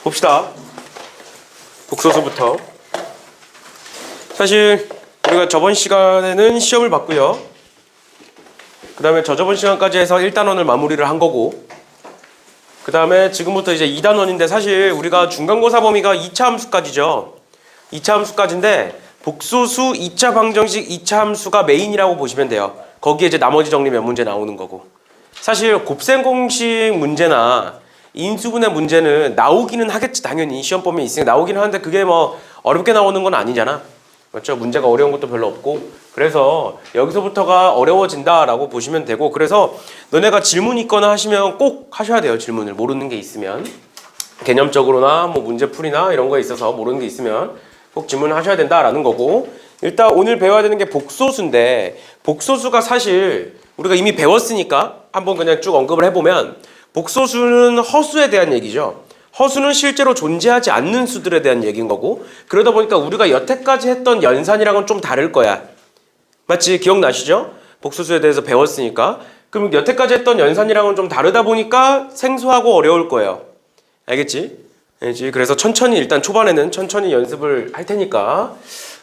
봅시다. 복소수부터. 사실 우리가 저번 시간에는 시험을 봤고요. 그 다음에 저저번 시간까지 해서 1단원을 마무리를 한 거고, 그 다음에 지금부터 이제 2단원인데, 사실 우리가 중간고사 범위가 2차 함수까지죠. 2차 함수까지인데 복소수 2차 방정식 2차 함수가 메인이라고 보시면 돼요. 거기에 이제 나머지 정리 몇 문제 나오는 거고, 사실 곱셈 공식 문제나 인수분해 문제는 나오기는 하겠지. 당연히 시험 범위에 있으니까 나오기는 하는데, 그게 뭐 어렵게 나오는 건 아니잖아. 맞죠? 문제가 어려운 것도 별로 없고, 그래서 여기서부터가 어려워진다라고 보시면 되고, 그래서 너네가 질문 있거나 하시면 꼭 하셔야 돼요. 질문을 모르는 게 있으면, 개념적으로나 뭐 문제풀이나 이런 거에 있어서 모르는 게 있으면 꼭 질문을 하셔야 된다라는 거고, 일단 오늘 배워야 되는 게 복소수인데, 복소수가 사실 우리가 이미 배웠으니까 한번 그냥 쭉 언급을 해보면, 복소수는 허수에 대한 얘기죠. 허수는 실제로 존재하지 않는 수들에 대한 얘기인 거고, 그러다 보니까 우리가 여태까지 했던 연산이랑은 좀 다를 거야. 맞지? 기억나시죠? 복소수에 대해서 배웠으니까. 그럼 여태까지 했던 연산이랑은 좀 다르다 보니까 생소하고 어려울 거예요. 알겠지? 알겠지? 그래서 천천히, 일단 초반에는 천천히 연습을 할 테니까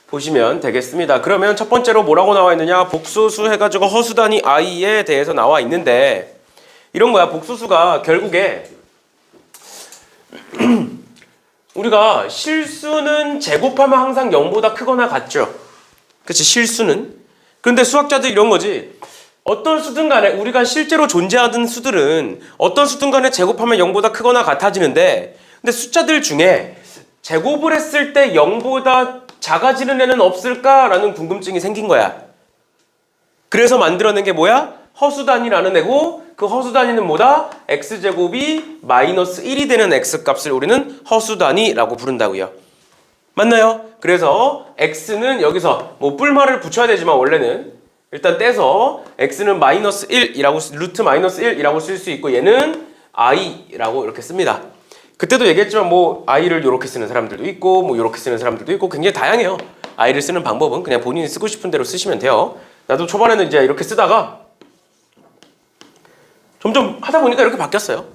보시면 되겠습니다. 그러면 첫 번째로 뭐라고 나와 있느냐? 복소수 해가지고 허수 단위 i에 대해서 나와 있는데, 이런 거야. 복소수가 결국에 우리가 실수는 제곱하면 항상 0보다 크거나 같죠. 그치? 실수는. 그런데 수학자들 이런 거지. 어떤 수든 간에, 우리가 실제로 존재하는 수들은 어떤 수든 간에 제곱하면 0보다 크거나 같아지는데, 근데 숫자들 중에 제곱을 했을 때 0보다 작아지는 애는 없을까라는 궁금증이 생긴 거야. 그래서 만들어낸 게 뭐야? 허수단위라는 애고, 그 허수단위는 뭐다? x제곱이 마이너스 1이 되는 x값을 우리는 허수단위라고 부른다고요. 맞나요? 그래서 x는 여기서 뭐 뿔말을 붙여야 되지만, 원래는 일단 떼서 x는 마이너스 1이라고, 루트 마이너스 1이라고 쓸 수 있고, 얘는 i라고 이렇게 씁니다. 그때도 얘기했지만 뭐 i를 이렇게 쓰는 사람들도 있고, 뭐 이렇게 쓰는 사람들도 있고, 굉장히 다양해요. i를 쓰는 방법은 그냥 본인이 쓰고 싶은 대로 쓰시면 돼요. 나도 초반에는 이제 이렇게 쓰다가 점점 하다 보니까 이렇게 바뀌었어요.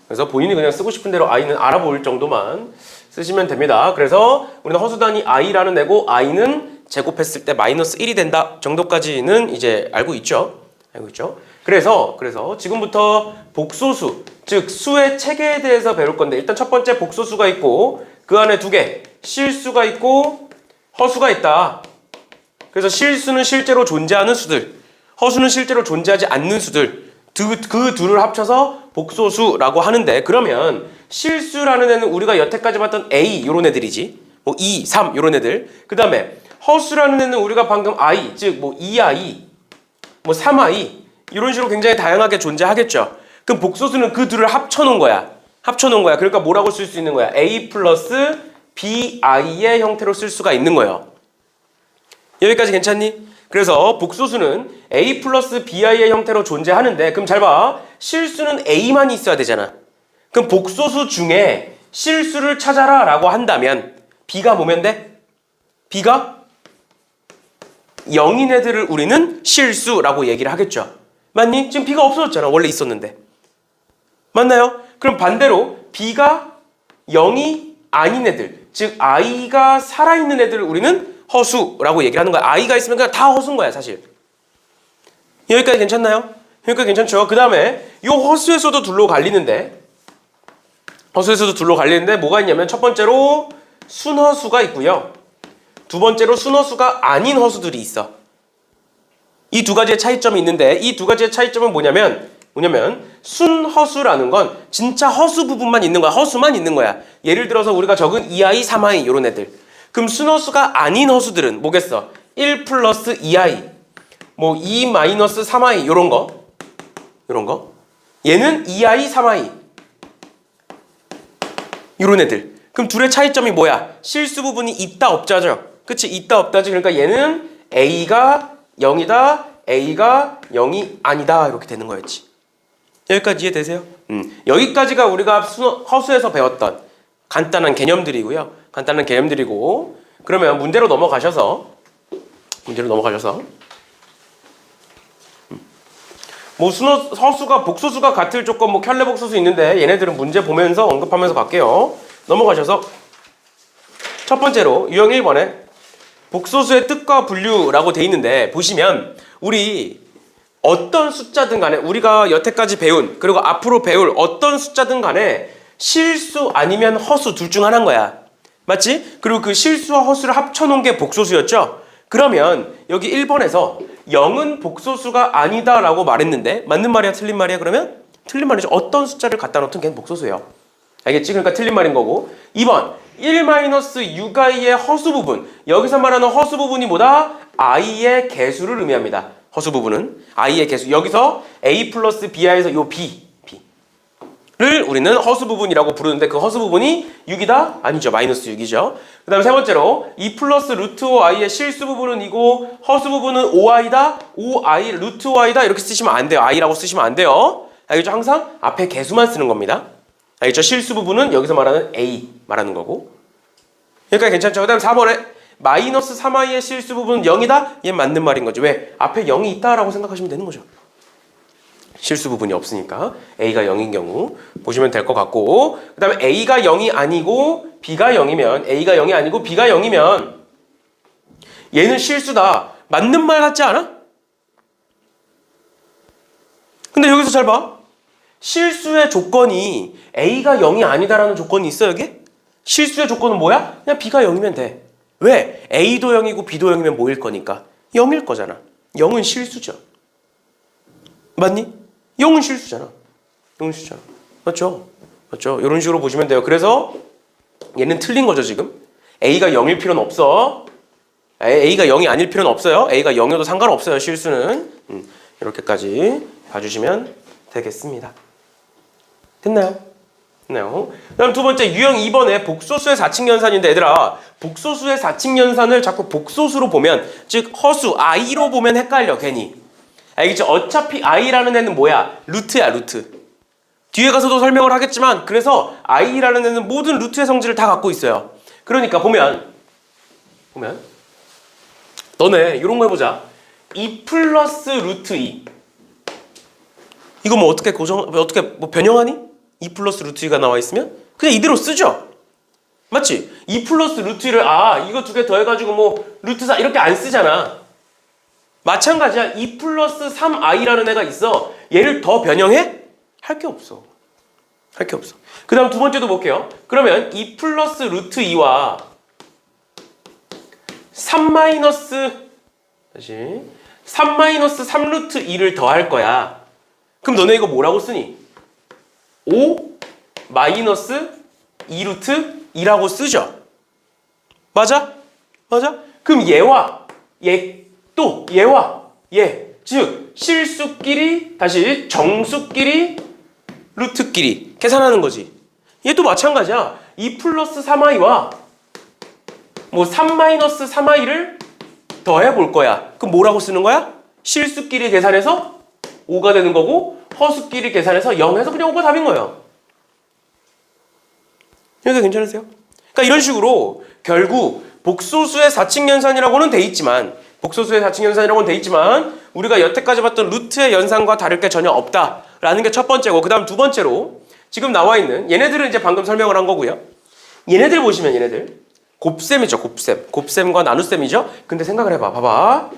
그래서 본인이 그냥 쓰고 싶은 대로 i는 알아볼 정도만 쓰시면 됩니다. 그래서 우리는 허수단위 i라는 애고, i는 제곱했을 때 마이너스 1이 된다 정도까지는 이제 알고 있죠. 알고 있죠. 그래서 지금부터 복소수, 즉 수의 체계에 대해서 배울 건데, 일단 첫 번째 복소수가 있고, 그 안에 두 개, 실수가 있고 허수가 있다. 그래서 실수는 실제로 존재하는 수들, 허수는 실제로 존재하지 않는 수들, 그 둘을 합쳐서 복소수라고 하는데, 그러면 실수라는 애는 우리가 여태까지 봤던 A 요런 애들이지, 뭐 2, 3 요런 애들. 그 다음에 허수라는 애는 우리가 방금 I, 즉 뭐 2I, 뭐 3I 이런 식으로 굉장히 다양하게 존재하겠죠. 그럼 복소수는 그 둘을 합쳐놓은 거야. 그러니까 뭐라고 쓸 수 있는 거야? A 플러스 BI의 형태로 쓸 수가 있는 거예요. 여기까지 괜찮니? 그래서 복소수는 A 플러스 BI의 형태로 존재하는데, 그럼 잘 봐. 실수는 A만 있어야 되잖아. 그럼 복소수 중에 실수를 찾아라 라고 한다면 B가 뭐면 돼? B가 0인 애들을 우리는 실수라고 얘기를 하겠죠. 맞니? 지금 B가 없어졌잖아. 원래 있었는데. 맞나요? 그럼 반대로 B가 0이 아닌 애들, 즉 I가 살아있는 애들을 우리는 허수라고 얘기를 하는 거야. I가 있으면 그냥 다 허수인 거야, 사실. 여기까지 괜찮나요? 여기까지 괜찮죠? 그 다음에 이 허수에서도 둘로 갈리는데, 뭐가 있냐면, 첫 번째로 순허수가 있고요. 두 번째로 순허수가 아닌 허수들이 있어. 이 두 가지의 차이점이 있는데, 이 두 가지의 차이점은 뭐냐면 순허수라는 건 진짜 허수 부분만 있는 거야. 허수만 있는 거야. 예를 들어서 우리가 적은 2i, 3i 이런 애들. 그럼 순허수가 아닌 허수들은 뭐겠어? 1 플러스 2i, 뭐 2 마이너스 3i 이런 거. 얘는 2i, 3i 이런 애들. 그럼 둘의 차이점이 뭐야? 실수 부분이 있다 없다죠. 그치? 있다 없다지. 그러니까 얘는 a가 0이다, a가 0이 아니다 이렇게 되는 거였지. 여기까지 이해되세요? 여기까지가 우리가 허수에서 배웠던 간단한 개념들이고요. 그러면 문제로 넘어가셔서 뭐 서수가 복소수가 같을 조건 뭐 켤레 복소수 있는데 얘네들은 문제 보면서 언급하면서 갈게요. 넘어가셔서 첫 번째로 유형 1번에 복소수의 뜻과 분류라고 돼 있는데 보시면 우리 어떤 숫자든 간에 우리가 여태까지 배운 그리고 앞으로 배울 어떤 숫자든 간에 실수 아니면 허수 둘 중 하나인 거야. 맞지? 그리고 그 실수와 허수를 합쳐놓은 게 복소수였죠? 그러면 여기 1번에서 0은 복소수가 아니다 라고 말했는데 맞는 말이야 틀린 말이야? 그러면 틀린 말이죠. 어떤 숫자를 갖다 놓든 걔는 복소수예요. 알겠지? 그러니까 틀린 말인 거고 2번 1-6i의 허수 부분 여기서 말하는 허수 부분이 뭐다? i의 개수를 의미합니다. 허수 부분은 i의 개수 여기서 a 플러스 b하에서 요 b를 우리는 허수 부분이라고 부르는데 그 허수 부분이 6이다? 아니죠. 마이너스 6이죠. 그 다음에 세 번째로 2 플러스 루트 5i의 실수 부분은 이고 허수 부분은 5i다? 5i 루트 5i다? 이렇게 쓰시면 안 돼요. i라고 쓰시면 안 돼요. 알겠죠? 항상 앞에 개수만 쓰는 겁니다. 알겠죠? 실수 부분은 여기서 말하는 a 말하는 거고 그러니까 괜찮죠? 그 다음 4번에 마이너스 3i의 실수 부분은 0이다? 얘 맞는 말인 거죠. 왜? 앞에 0이 있다라고 생각하시면 되는 거죠. 실수 부분이 없으니까 a가 0인 경우 보시면 될 것 같고 그 다음에 a가 0이 아니고 b가 0이면 a가 0이 아니고 b가 0이면 얘는 실수다. 맞는 말 같지 않아? 근데 여기서 잘 봐. 실수의 조건이 a가 0이 아니다라는 조건이 있어 여기? 실수의 조건은 뭐야? 그냥 b가 0이면 돼. 왜? a도 0이고 b도 0이면 뭐일 거니까? 0일 거잖아. 0은 실수죠. 맞니? 0은 실수잖아. 0은 실수잖아. 맞죠? 맞죠? 이런 식으로 보시면 돼요. 그래서 얘는 틀린 거죠 지금. a가 0일 필요는 없어. a가 0이 아닐 필요는 없어요. a가 0이어도 상관없어요. 실수는. 이렇게까지 봐주시면 되겠습니다. 됐나요? 됐나요? 그 다음 두 번째 유형 2번에 복소수의 4층 연산인데 얘들아 복소수의 4층 연산을 자꾸 복소수로 보면 즉 허수 i로 보면 헷갈려 괜히. 알겠죠? 어차피 i라는 애는 뭐야? 루트야 루트. 뒤에 가서도 설명을 하겠지만 그래서 i라는 애는 모든 루트의 성질을 다 갖고 있어요. 그러니까 보면 너네 이런 거 해보자. 2 플러스 루트 2 이거 뭐 어떻게 뭐 변형하니? 2 플러스 루트 2가 나와 있으면 그냥 이대로 쓰죠. 맞지? 2 플러스 루트 2를 이거 두 개 더해가지고 뭐 루트 4 이렇게 안 쓰잖아. 마찬가지야. 2 플러스 3i라는 애가 있어. 얘를 더 변형해? 할 게 없어. 할 게 없어. 그 다음 두 번째도 볼게요. 그러면 2 플러스 루트 2와 3 마이너스 3 루트 2를 더할 거야. 그럼 너네 이거 뭐라고 쓰니? 5 마이너스 2 루트 2라고 쓰죠. 맞아? 맞아? 그럼 얘와 얘 즉 실수끼리 다시 정수끼리 루트끼리 계산하는 거지. 얘도 마찬가지야. 2 플러스 3i와 뭐 3 마이너스 3i를 더해볼 거야. 그럼 뭐라고 쓰는 거야? 실수끼리 계산해서 5가 되는 거고 허수끼리 계산해서 0 해서 그냥 5가 답인 거예요. 여기가 괜찮으세요? 그러니까 이런 식으로 결국 복소수의 4층 연산이라고는 돼 있지만 우리가 여태까지 봤던 루트의 연산과 다를 게 전혀 없다라는 게 첫 번째고 그 다음 두 번째로 지금 나와 있는 얘네들은 이제 방금 설명을 한 거고요. 얘네들 보시면 얘네들 곱셈이죠. 곱셈과 나눗셈이죠. 근데 생각을 해봐. 봐봐.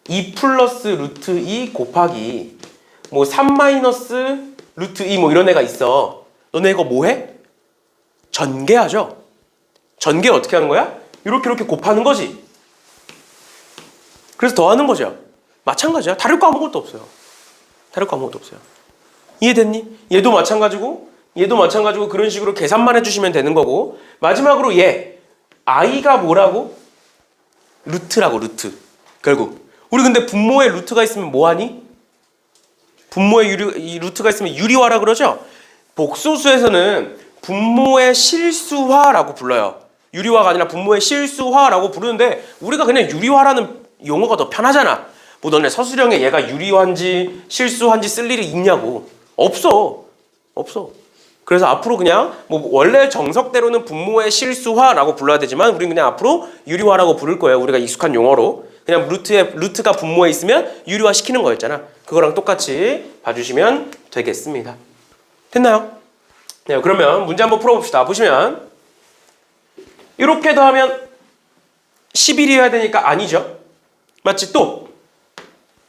2 플러스 루트 2 곱하기 뭐 3 마이너스 루트 2 뭐 이런 애가 있어. 너네 이거 뭐 해? 전개하죠. 전개 어떻게 하는 거야? 이렇게 곱하는 거지. 그래서 더하는 거죠. 마찬가지야. 다를 거 아무것도 없어요. 이해됐니? 얘도 마찬가지고 그런 식으로 계산만 해주시면 되는 거고 마지막으로 얘 i가 뭐라고? 루트라고 루트. 결국 우리 근데 분모에 루트가 있으면 뭐하니? 분모에 루트가 있으면 유리화라 그러죠? 복소수에서는 분모의 실수화라고 불러요. 유리화가 아니라 분모의 실수화라고 부르는데 우리가 그냥 유리화라는 용어가 더 편하잖아. 뭐 너네 서술형에 얘가 유리화인지 실수화인지 쓸 일이 있냐고. 없어. 그래서 앞으로 그냥 뭐 원래 정석대로는 분모의 실수화라고 불러야 되지만 우리는 그냥 앞으로 유리화라고 부를 거예요. 우리가 익숙한 용어로. 그냥 루트가 분모에 있으면 유리화 시키는 거였잖아. 그거랑 똑같이 봐주시면 되겠습니다. 됐나요? 네, 그러면 문제 한번 풀어봅시다. 보시면 이렇게 더하면 11이어야 되니까 아니죠. 맞지? 또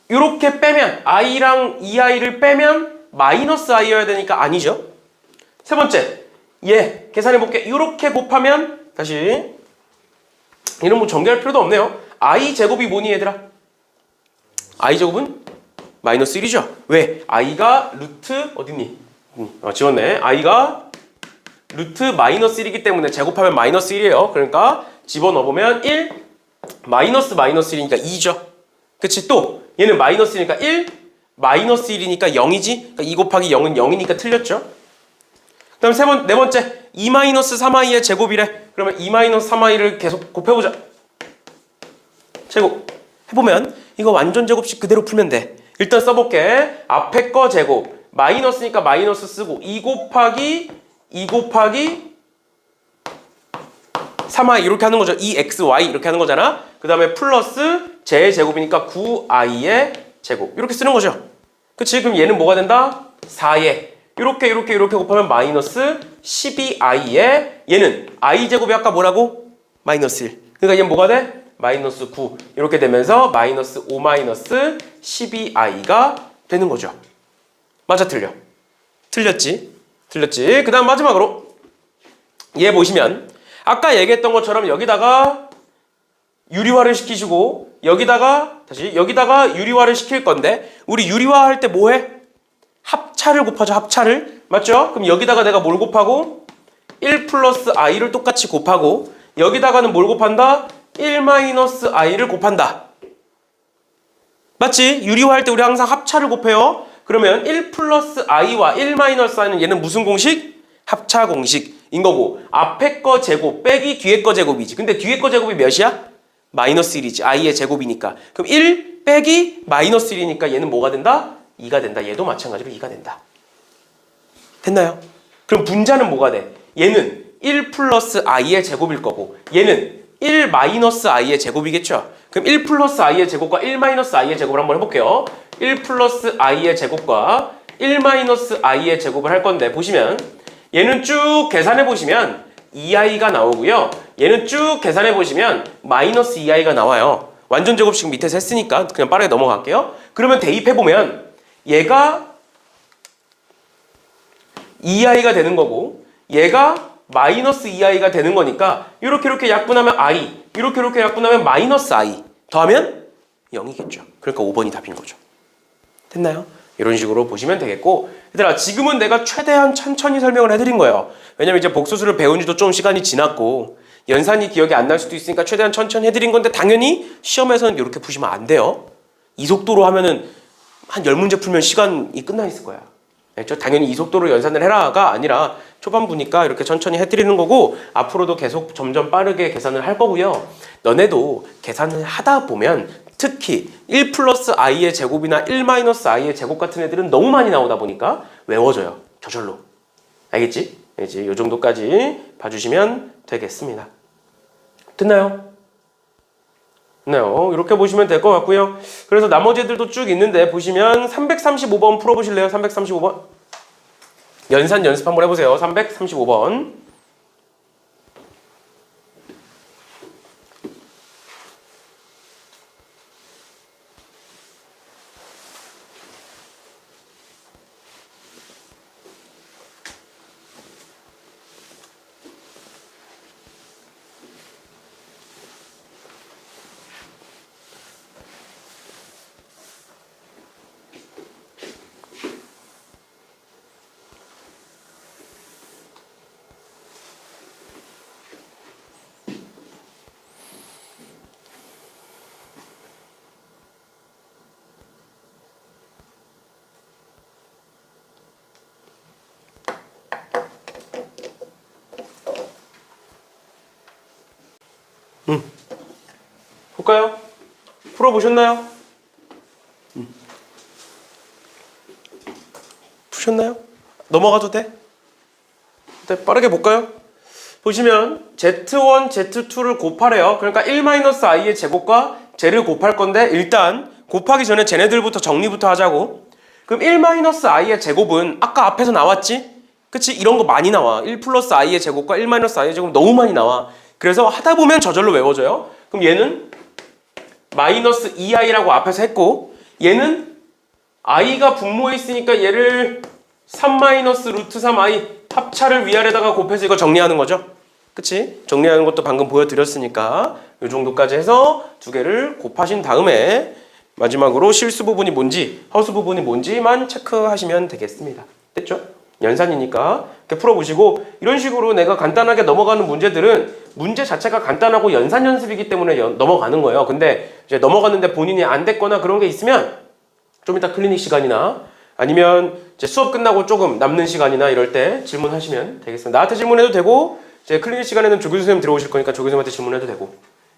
이렇게 빼면 i랑 2i를 빼면 마이너스 i여야 되니까 아니죠. 세 번째, 계산해볼게. 이렇게 곱하면 다시 이런 뭐 전개할 필요도 없네요. i제곱이 뭐니 얘들아? i제곱은 마이너스 1이죠. 왜? i가 루트 어딨니? 지웠네. i가 루트 마이너스 1이기 때문에 제곱하면 마이너스 1이에요. 그러니까 집어넣어보면 1 마이너스 1이니까 2죠. 그치? 또 얘는 마이너스니까 1 마이너스 1이니까 0이지? 그러니까 2 곱하기 0은 0이니까 틀렸죠. 그 다음 네 번째 2 마이너스 3i의 제곱이래. 그러면 2 마이너스 3i를 계속 곱해보자. 제곱 해보면 이거 완전 제곱식 그대로 풀면 돼. 일단 써볼게. 앞에 거 제곱 마이너스니까 마이너스 쓰고 2 곱하기 3i 이렇게 하는 거죠. 2xy 이렇게 하는 거잖아. 그 다음에 플러스 제제곱이니까 9i의 제곱 이렇게 쓰는 거죠. 그치? 그럼 얘는 뭐가 된다? 4에 이렇게 곱하면 마이너스 12i의 얘는 i제곱이 아까 뭐라고? 마이너스 1. 그러니까 얘는 뭐가 돼? 마이너스 9 이렇게 되면서 마이너스 5 마이너스 12i가 되는 거죠. 맞아 틀려? 틀렸지? 그 다음 마지막으로 얘 보시면 아까 얘기했던 것처럼 여기다가 유리화를 시키시고 여기다가 유리화를 시킬 건데 우리 유리화할 때 뭐 해? 합차를 곱하죠. 합차를. 맞죠? 그럼 여기다가 내가 뭘 곱하고 1 플러스 i를 똑같이 곱하고 여기다가는 뭘 곱한다? 1 마이너스 i를 곱한다. 맞지? 유리화할 때 우리 항상 합차를 곱해요. 그러면 1 플러스 i와 1 마이너스 i는 얘는 무슨 공식? 합차 공식인 거고 앞에 거 제곱 빼기 뒤에 거 제곱이지. 근데 뒤에 거 제곱이 몇이야? 마이너스 1이지. i의 제곱이니까. 그럼 1 빼기 마이너스 1이니까 얘는 뭐가 된다? 2가 된다. 얘도 마찬가지로 2가 된다. 됐나요? 그럼 분자는 뭐가 돼? 얘는 1 플러스 i의 제곱일 거고 얘는 1 마이너스 i의 제곱이겠죠? 그럼 1 플러스 i의 제곱과 1 마이너스 i의 제곱을 한번 해볼게요. 1 플러스 i의 제곱과 1 마이너스 i의 제곱을 할 건데 보시면 얘는 쭉 계산해 보시면 2i가 나오고요. 얘는 쭉 계산해 보시면 마이너스 2i가 나와요. 완전 제곱식 밑에서 했으니까 그냥 빠르게 넘어갈게요. 그러면 대입해 보면 얘가 2i가 되는 거고 얘가 마이너스 2i가 되는 거니까 이렇게 약분하면 i 이렇게 약분하면 마이너스 i 더하면 0이겠죠. 그러니까 5번이 답인 거죠. 됐나요? 이런 식으로 보시면 되겠고 얘들아 지금은 내가 최대한 천천히 설명을 해드린 거예요. 왜냐면 이제 복소수를 배운 지도 좀 시간이 지났고 연산이 기억이 안 날 수도 있으니까 최대한 천천히 해드린 건데 당연히 시험에서는 이렇게 푸시면 안 돼요. 이 속도로 하면은 한 10문제 풀면 시간이 끝나 있을 거야. 알죠? 당연히 이 속도로 연산을 해라가 아니라 초반부니까 이렇게 천천히 해드리는 거고 앞으로도 계속 점점 빠르게 계산을 할 거고요. 너네도 계산을 하다 보면 특히 1 플러스 i의 제곱이나 1 마이너스 i의 제곱 같은 애들은 너무 많이 나오다 보니까 외워져요. 저절로. 알겠지? 이제 이 정도까지 봐주시면 되겠습니다. 됐나요? 이렇게 보시면 될 것 같고요. 그래서 나머지 애들도 쭉 있는데 보시면 335번 풀어보실래요? 335번. 연산 연습 한번 해보세요. 335번. 볼까요? 풀어보셨나요? 푸셨나요? 넘어가도 돼? 네, 빠르게 볼까요? 보시면 Z1, Z2를 곱하래요. 그러니까 1-i의 제곱과 쟤를 곱할 건데 일단 곱하기 전에 쟤네들부터 정리부터 하자고. 그럼 1-i의 제곱은 아까 앞에서 나왔지? 그치? 이런 거 많이 나와. 1 플러스 i의 제곱과 1-i의 제곱 너무 많이 나와. 그래서 하다 보면 저절로 외워져요. 그럼 얘는 마이너스 2i라고 앞에서 했고, 얘는 i가 분모에 있으니까 얘를 3-루트3i 합차를 위아래다가 곱해서 이거 정리하는 거죠. 그치? 정리하는 것도 방금 보여드렸으니까 이 정도까지 해서 두 개를 곱하신 다음에 마지막으로 실수 부분이 뭔지 허수 부분이 뭔지만 체크하시면 되겠습니다. 됐죠? 연산이니까 이렇게 풀어보시고, 이런 식으로 내가 간단하게 넘어가는 문제들은 문제 자체가 간단하고 연산 연습이기 때문에 넘어가는 거예요. 근데 이제 넘어갔는데 본인이 안 됐거나 그런 게 있으면 좀 이따 클리닉 시간이나 아니면 이제 수업 끝나고 조금 남는 시간이나 이럴 때 질문하시면 되겠습니다. 나한테 질문해도 되고, 이제 클리닉 시간에는 조교 선생님 들어오실 거니까 조교 선생님한테 질문해도 되고.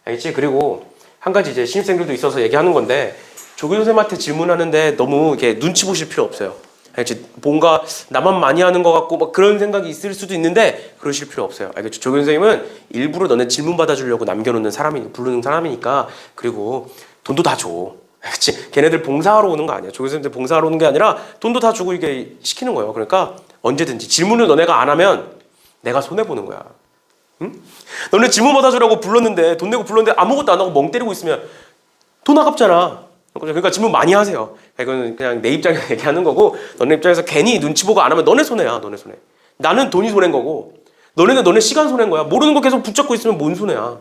알겠지? 그리고 한 가지 이제 신입생들도 있어서 얘기하는 건데, 조교 선생님한테 질문하는데 너무 이렇게 눈치 보실 필요 없어요. 알겠지? 뭔가 나만 많이 하는 것 같고 막 그런 생각이 있을 수도 있는데 그러실 필요 없어요. 알겠죠? 조교 선생님은 일부러 너네 질문 받아주려고 남겨놓는 부르는 사람이니까. 그리고 돈도 다 줘. 알겠지? 걔네들 봉사하러 오는 거 아니야. 조교 선생님들 봉사하러 오는 게 아니라 돈도 다 주고 이게 시키는 거예요. 그러니까 언제든지 질문을 너네가 안 하면 내가 손해보는 거야. 응? 너네 질문 받아주라고 불렀는데, 돈 내고 불렀는데 아무것도 안 하고 멍 때리고 있으면 돈 아깝잖아. 그러니까 질문 많이 하세요. 이거는 그냥 내 입장에서 얘기하는 거고, 너네 입장에서 괜히 눈치 보고 안 하면 너네 손해야. 너네 손해. 나는 돈이 손해인 거고, 너네는 너네 시간 손해인 거야. 모르는 거 계속 붙잡고 있으면 뭔 손해야.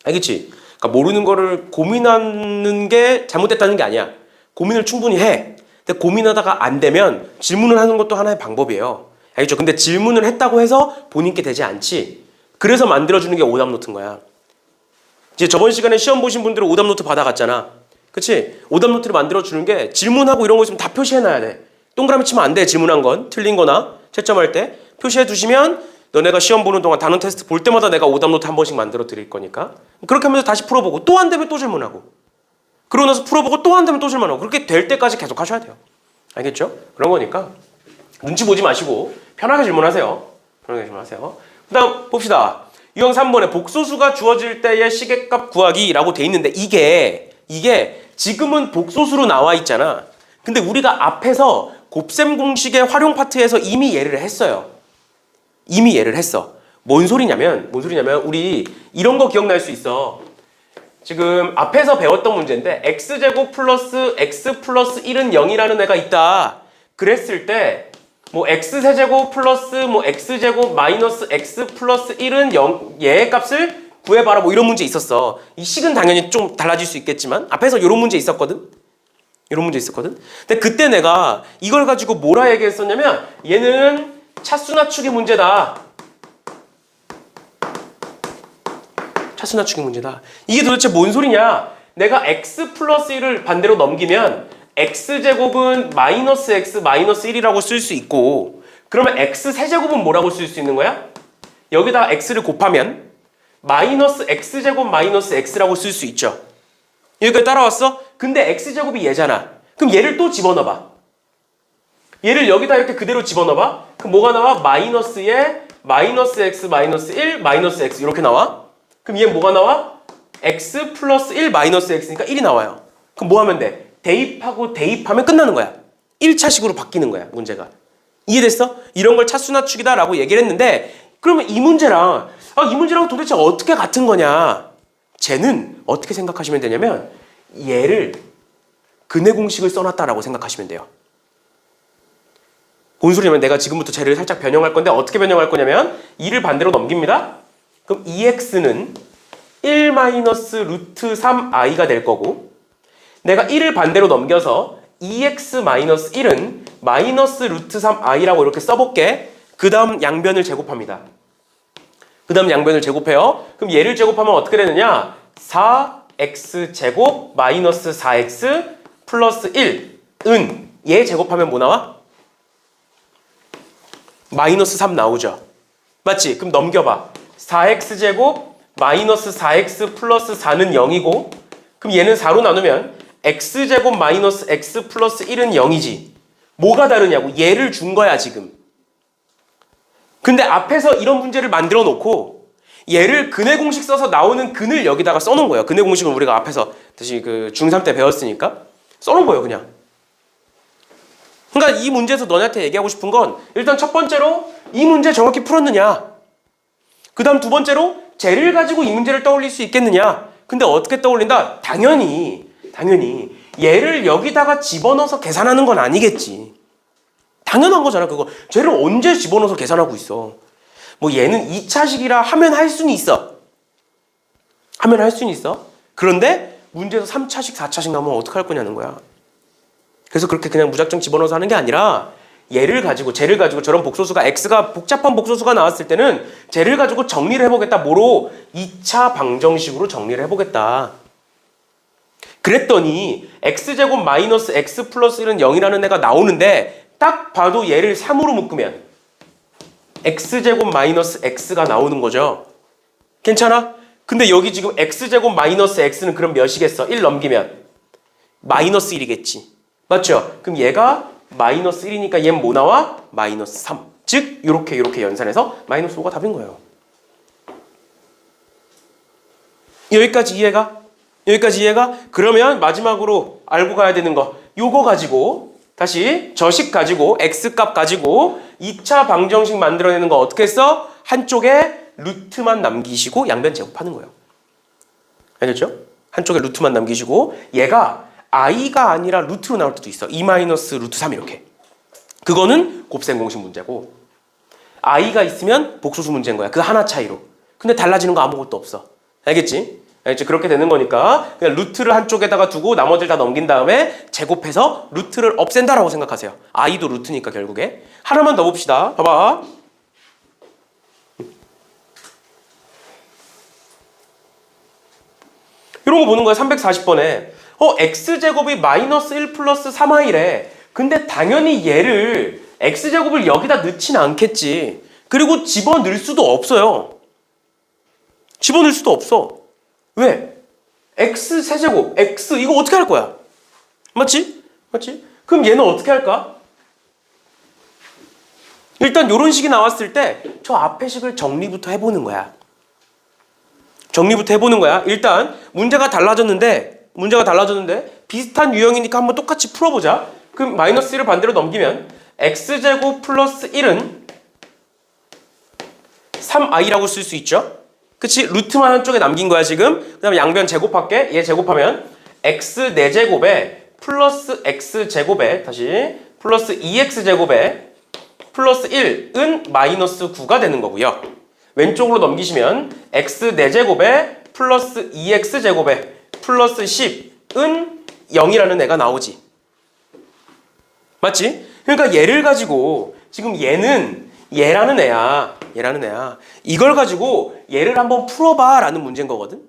알겠지? 그러니까 모르는 거를 고민하는 게 잘못됐다는 게 아니야. 고민을 충분히 해. 근데 고민하다가 안 되면 질문을 하는 것도 하나의 방법이에요. 알겠죠? 근데 질문을 했다고 해서 본인께 되지 않지. 그래서 만들어주는 게 오답노트인 거야. 이제 저번 시간에 시험 보신 분들은 오답노트 받아갔잖아. 그치? 오답노트를 만들어주는 게 질문하고 이런 거 있으면 다 표시해놔야 돼. 동그라미 치면 안 돼. 질문한 건 틀린 거나 채점할 때 표시해 두시면 너네가 시험 보는 동안 단원 테스트 볼 때마다 내가 오답노트 한 번씩 만들어 드릴 거니까 그렇게 하면서 다시 풀어보고 또 안 되면 또 질문하고, 그러고 나서 풀어보고 또 안 되면 또 질문하고, 그렇게 될 때까지 계속 하셔야 돼요. 알겠죠? 그런 거니까 눈치 보지 마시고 편하게 질문하세요. 편하게 질문하세요. 그 다음 봅시다. 유형 3번에 복소수가 주어질 때의 시계값 구하기라고 돼 있는데, 이게 지금은 복소수로 나와 있잖아. 근데 우리가 앞에서 곱셈 공식의 활용 파트에서 이미 예를 했어요. 이미 예를 했어. 뭔 소리냐면 우리 이런 거 기억날 수 있어. 지금 앞에서 배웠던 문제인데 x제곱 플러스 x 플러스 1은 0이라는 애가 있다. 그랬을 때 뭐 x세제곱 플러스 뭐 x제곱 마이너스 x 플러스 1은 0, 얘의 값을 구해봐라, 뭐 이런 문제 있었어. 이 식은 당연히 좀 달라질 수 있겠지만 앞에서 이런 문제 있었거든. 근데 그때 내가 이걸 가지고 뭐라 얘기했었냐면, 얘는 차수 낮추기 문제다. 차수 낮추기 문제다. 이게 도대체 뭔 소리냐? 내가 x 플러스 1을 반대로 넘기면 x제곱은 마이너스 x 마이너스 1이라고 쓸 수 있고, 그러면 x 세제곱은 뭐라고 쓸 수 있는 거야? 여기다 x를 곱하면 마이너스 x제곱 마이너스 x라고 쓸 수 있죠. 여기까지 따라왔어? 근데 x제곱이 얘잖아. 그럼 얘를 또 집어넣어봐. 얘를 여기다 이렇게 그대로 집어넣어봐. 그럼 뭐가 나와? 마이너스에 마이너스 x 마이너스 1 마이너스 x 이렇게 나와. 그럼 얘 뭐가 나와? x 플러스 1 마이너스 x니까 1이 나와요. 그럼 뭐 하면 돼? 대입하고 대입하면 끝나는 거야. 1차식으로 바뀌는 거야, 문제가. 이해됐어? 이런 걸 차수 낮추기다 라고 얘기를 했는데, 그러면 이 문제랑 도대체 어떻게 같은 거냐? 쟤는 어떻게 생각하시면 되냐면, 얘를 근해 공식을 써놨다라고 생각하시면 돼요. 뭔 소리냐면 내가 지금부터 쟤를 살짝 변형할 건데, 어떻게 변형할 거냐면 2를 반대로 넘깁니다. 그럼 2x는 1-루트3i가 될 거고, 내가 1을 반대로 넘겨서 2x-1은 마이너스 루트 3i라고 이렇게 써볼게. 그 다음 양변을 제곱합니다. 그럼 얘를 제곱하면 어떻게 되느냐? 4x 제곱 마이너스 4x 플러스 1은 얘 제곱하면 뭐 나와? 마이너스 3 나오죠. 맞지? 그럼 넘겨봐. 4x 제곱 마이너스 4x 플러스 4는 0이고, 그럼 얘는 4로 나누면 x제곱 마이너스 x 플러스 1은 0이지. 뭐가 다르냐고. 얘를 준 거야 지금. 근데 앞에서 이런 문제를 만들어 놓고 얘를 근의 공식 써서 나오는 근을 여기다가 써놓은 거예요. 근의 공식은 우리가 앞에서 다시 그 중3 때 배웠으니까 써놓은 거예요, 그냥. 그러니까 이 문제에서 너네한테 얘기하고 싶은 건 일단 첫 번째로 이 문제 정확히 풀었느냐. 그 다음 두 번째로 쟤를 가지고 이 문제를 떠올릴 수 있겠느냐. 근데 어떻게 떠올린다? 당연히 얘를 여기다가 집어넣어서 계산하는 건 아니겠지. 당연한 거잖아, 그거. 쟤를 언제 집어넣어서 계산하고 있어. 뭐 얘는 2차식이라 하면 할 수는 있어. 그런데 문제에서 3차식, 4차식 나오면 어떡할 거냐는 거야. 그래서 그렇게 그냥 무작정 집어넣어서 하는 게 아니라 쟤를 가지고 저런 복소수가 x가 복잡한 복소수가 나왔을 때는 쟤를 가지고 정리를 해보겠다. 뭐로? 2차 방정식으로 정리를 해보겠다. 그랬더니 x제곱 마이너스 x 플러스 1은 0이라는 애가 나오는데 딱 봐도 얘를 3으로 묶으면 x제곱 마이너스 x가 나오는 거죠. 괜찮아? 근데 여기 지금 x제곱 마이너스 x는 그럼 몇이겠어? 1 넘기면 마이너스 1이겠지. 맞죠? 그럼 얘가 마이너스 1이니까 얘는 뭐 나와? 마이너스 3. 즉 이렇게 연산해서 마이너스 5가 답인 거예요. 여기까지 이해가? 그러면 마지막으로 알고 가야 되는 거 요거 가지고 다시 저식 가지고 x값 가지고 2차 방정식 만들어내는 거 어떻게 했어? 한쪽에 루트만 남기시고 양변 제곱하는 거예요. 알겠죠? 한쪽에 루트만 남기시고 얘가 i가 아니라 루트로 나올 때도 있어. 2 마이너스 루트 3 이렇게. 그거는 곱셈 공식 문제고 i가 있으면 복소수 문제인 거야. 그 하나 차이로. 근데 달라지는 거 아무것도 없어. 알겠지? 그렇게 되는 거니까 그냥 루트를 한쪽에다가 두고 나머지를 다 넘긴 다음에 제곱해서 루트를 없앤다라고 생각하세요. i도 루트니까 결국에. 하나만 더 봅시다. 봐봐. 이런 거 보는 거야. 340번에 x제곱이 마이너스 1 플러스 3i래. 근데 당연히 얘를 x제곱을 여기다 넣진 않겠지. 그리고 집어넣을 수도 없어요. 집어넣을 수도 없어. 왜? x 세제곱, x 이거 어떻게 할 거야? 맞지? 그럼 얘는 어떻게 할까? 일단 이런 식이 나왔을 때 저 앞에 식을 정리부터 해보는 거야. 일단 문제가 달라졌는데 비슷한 유형이니까 한번 똑같이 풀어보자. 그럼 마이너스 1을 반대로 넘기면 x제곱 플러스 1은 3i라고 쓸 수 있죠. 그치? 루트만 한쪽에 남긴 거야 지금. 그 다음에 양변 제곱할게. 얘 제곱하면 x 4제곱에 플러스 x 제곱에 다시 플러스 2x 제곱에 플러스 1은 마이너스 9가 되는 거고요. 왼쪽으로 넘기시면 x 4제곱에 플러스 2x 제곱에 플러스 10은 0이라는 애가 나오지. 맞지? 그러니까 얘를 가지고 지금 얘라는 애야. 이걸 가지고 얘를 한번 풀어봐 라는 문제인 거거든.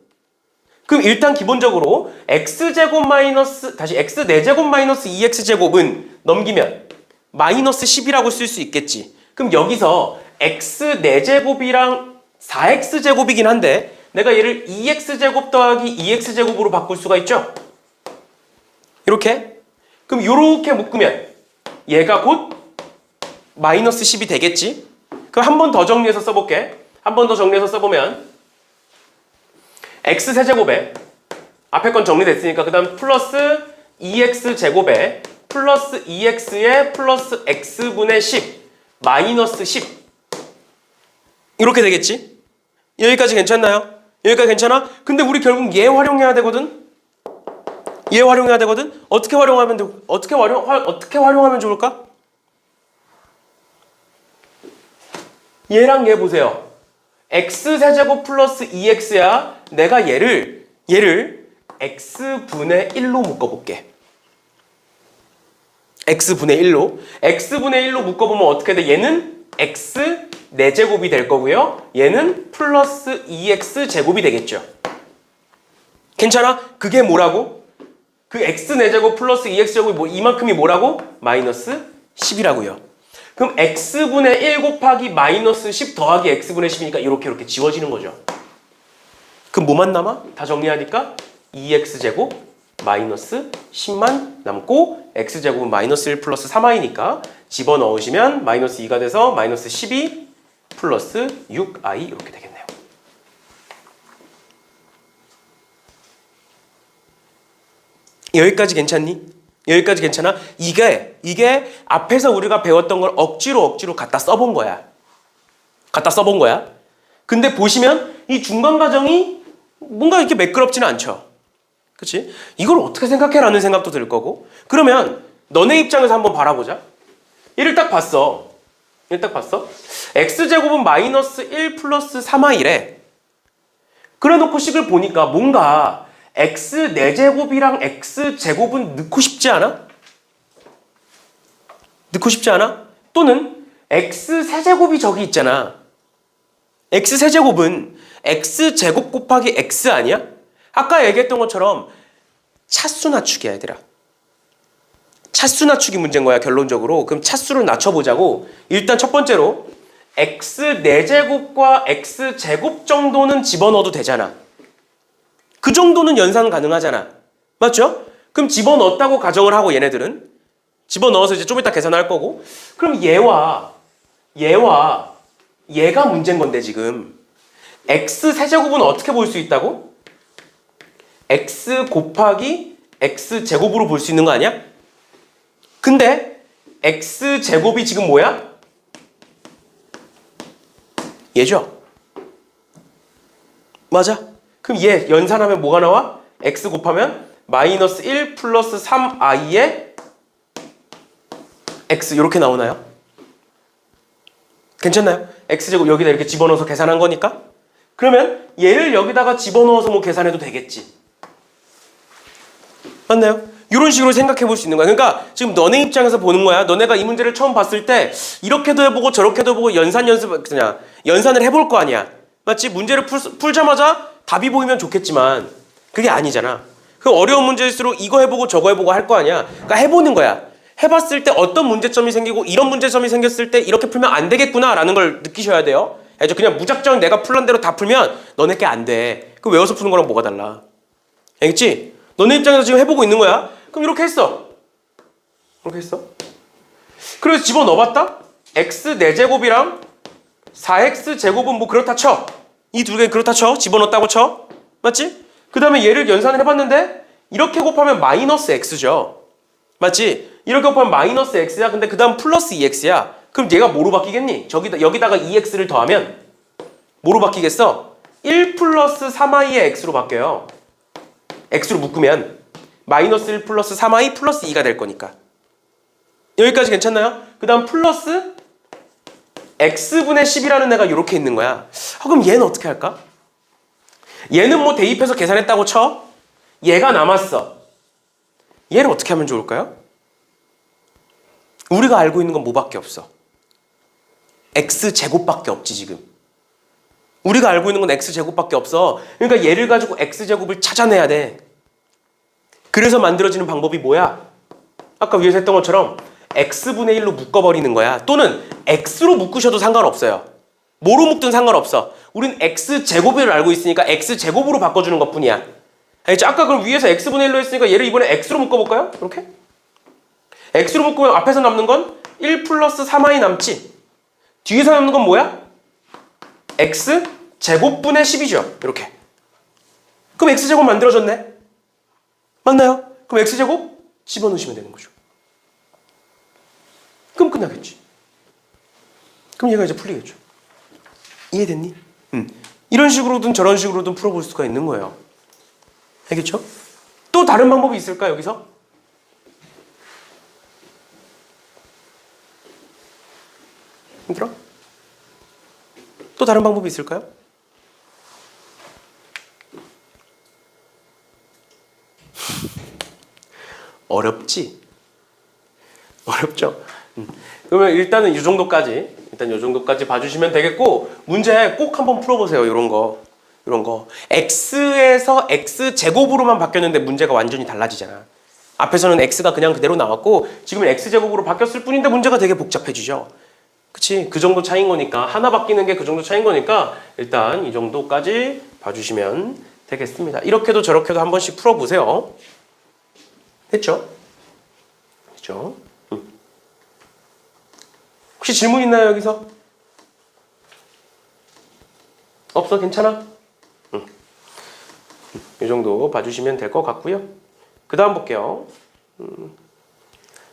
그럼 일단 기본적으로 x제곱 마이너스 다시 x 4제곱 마이너스 2x제곱은 넘기면 마이너스 10이라고 쓸 수 있겠지. 그럼 여기서 x 4제곱이랑 4x제곱이긴 한데 내가 얘를 2x제곱 더하기 2x제곱으로 바꿀 수가 있죠. 이렇게. 그럼 이렇게 묶으면 얘가 곧 마이너스 10이 되겠지. 그럼 한 번 더 정리해서 써볼게. 써보면 x 세제곱에 앞에 건 정리됐으니까 그 다음 플러스 2x 제곱에 플러스 2x에 플러스 x분의 10 마이너스 10 이렇게 되겠지? 여기까지 괜찮나요? 괜찮아? 근데 우리 결국 얘 활용해야 되거든? 어떻게 활용하면 좋을까? 얘랑 얘 보세요. x세제곱 플러스 2x야. 내가 얘를 x분의 1로 묶어볼게. x분의 1로 묶어보면 어떻게 돼? 얘는 x 4제곱이 될 거고요. 얘는 플러스 2x 제곱이 되겠죠. 괜찮아? 그게 뭐라고? 그 x 4제곱 플러스 2x 제곱이 이만큼이 뭐라고? 마이너스 10이라고요. 그럼 x분의 1 곱하기 마이너스 10 더하기 x분의 10이니까 이렇게 지워지는 거죠. 그럼 뭐만 남아? 다 정리하니까 2x제곱 마이너스 10만 남고 x제곱은 마이너스 1 플러스 3i니까 집어넣으시면 마이너스 2가 돼서 마이너스 12 플러스 6i 이렇게 되겠네요. 여기까지 괜찮니? 여기까지 괜찮아? 이게 앞에서 우리가 배웠던 걸 억지로 갖다 써본 거야. 근데 보시면 이 중간 과정이 뭔가 이렇게 매끄럽지는 않죠. 그치? 이걸 어떻게 생각해? 라는 생각도 들 거고. 그러면 너네 입장에서 한번 바라보자. 얘를 딱 봤어. x제곱은 마이너스 1 플러스 3i래. 그래 놓고 식을 보니까 뭔가 x 4제곱이랑 x제곱은 넣고 싶지 않아? 또는 x 세제곱이 저기 있잖아. x 세제곱은 x제곱 곱하기 x 아니야? 아까 얘기했던 것처럼 차수 낮추기야, 얘들아. 차수 낮추기 문제인 거야, 결론적으로. 그럼 차수를 낮춰보자고. 일단 첫 번째로 x 4제곱과 x제곱 정도는 집어넣어도 되잖아. 그 정도는 연산 가능하잖아. 맞죠? 그럼 집어넣었다고 가정을 하고 얘네들은 집어넣어서 이제 좀 이따 계산할 거고. 그럼 얘와 얘가 문제인 건데 지금 x 세제곱은 어떻게 볼 수 있다고? x 곱하기 x제곱으로 볼 수 있는 거 아니야? 근데 x제곱이 지금 뭐야? 얘죠? 맞아? 그럼 얘 연산하면 뭐가 나와? x 곱하면 마이너스 1 플러스 3i의 x 이렇게 나오나요? 괜찮나요? x제곱 여기다 이렇게 집어넣어서 계산한 거니까? 그러면 얘를 여기다가 집어넣어서 뭐 계산해도 되겠지. 맞나요? 이런 식으로 생각해 볼 수 있는 거야. 그러니까 지금 너네 입장에서 보는 거야. 너네가 이 문제를 처음 봤을 때 이렇게도 해보고 저렇게도 해보고 연산을 해볼 거 아니야. 맞지? 문제를 풀자마자 답이 보이면 좋겠지만 그게 아니잖아. 그 어려운 문제일수록 이거 해보고 저거 해보고 할 거 아니야. 그러니까 해보는 거야. 해봤을 때 어떤 문제점이 생기고 이런 문제점이 생겼을 때 이렇게 풀면 안 되겠구나라는 걸 느끼셔야 돼요. 알죠? 그냥 무작정 내가 풀란 대로 다 풀면 너네 게 안 돼. 그 외워서 푸는 거랑 뭐가 달라. 알겠지? 너네 입장에서 지금 해보고 있는 거야. 그럼 이렇게 했어. 그래서 집어넣어봤다? x 4제곱이랑 4x제곱은 뭐 그렇다 쳐. 이 두 개 그렇다 쳐. 집어넣었다고 쳐. 맞지? 그 다음에 얘를 연산을 해봤는데 이렇게 곱하면 마이너스 x죠. 맞지? 이렇게 곱하면 마이너스 x야. 근데 그 다음 플러스 2x야. 그럼 얘가 뭐로 바뀌겠니? 여기다가 2x를 더하면 뭐로 바뀌겠어? 1 플러스 3i의 x로 바뀌어요. x로 묶으면 마이너스 1 플러스 3i 플러스 2가 될 거니까. 여기까지 괜찮나요? 그 다음 플러스 x분의 10이라는 애가 이렇게 있는 거야. 그럼 얘는 어떻게 할까? 얘는 뭐 대입해서 계산했다고 쳐. 얘가 남았어. 얘를 어떻게 하면 좋을까요? 우리가 알고 있는 건 뭐밖에 없어? x제곱밖에 없지 지금. 우리가 알고 있는 건 x제곱밖에 없어. 그러니까 얘를 가지고 x제곱을 찾아내야 돼. 그래서 만들어지는 방법이 뭐야? 아까 위에서 했던 것처럼 x분의 1로 묶어버리는 거야. 또는 x로 묶으셔도 상관없어요. 뭐로 묶든 상관없어. 우린 x제곱을 알고 있으니까 x제곱으로 바꿔주는 것뿐이야. 알겠죠? 아까 그럼 위에서 x분의 1로 했으니까 얘를 이번에 x로 묶어볼까요? 이렇게? x로 묶으면 앞에서 남는 건 1 플러스 3i 남지. 뒤에서 남는 건 뭐야? x제곱분의 10이죠. 이렇게. 그럼 x제곱 만들어졌네. 맞나요? 그럼 x제곱 집어넣으시면 되는 거죠. 그럼 끝나겠지. 그럼 얘가 이제 풀리겠죠. 이해됐니? 이런 식으로든 저런 식으로든 풀어볼 수가 있는 거예요. 알겠죠? 또 다른 방법이 있을까 여기서? 힘들어? 또 다른 방법이 있을까요? 어렵지? 어렵죠? 그러면 일단은 이 정도까지 봐주시면 되겠고, 문제 꼭 한번 풀어보세요. 이런 거 x에서 x제곱으로만 바뀌었는데 문제가 완전히 달라지잖아. 앞에서는 x가 그냥 그대로 나왔고 지금은 x제곱으로 바뀌었을 뿐인데 문제가 되게 복잡해지죠. 그치? 그 정도 차이인 거니까, 하나 바뀌는 게 그 정도 차이인 거니까 일단 이 정도까지 봐주시면 되겠습니다. 이렇게도 저렇게도 한 번씩 풀어보세요. 됐죠? 됐죠? 혹시 질문 있나요 여기서? 없어? 괜찮아? 이 정도 봐주시면 될 것 같고요. 그 다음 볼게요.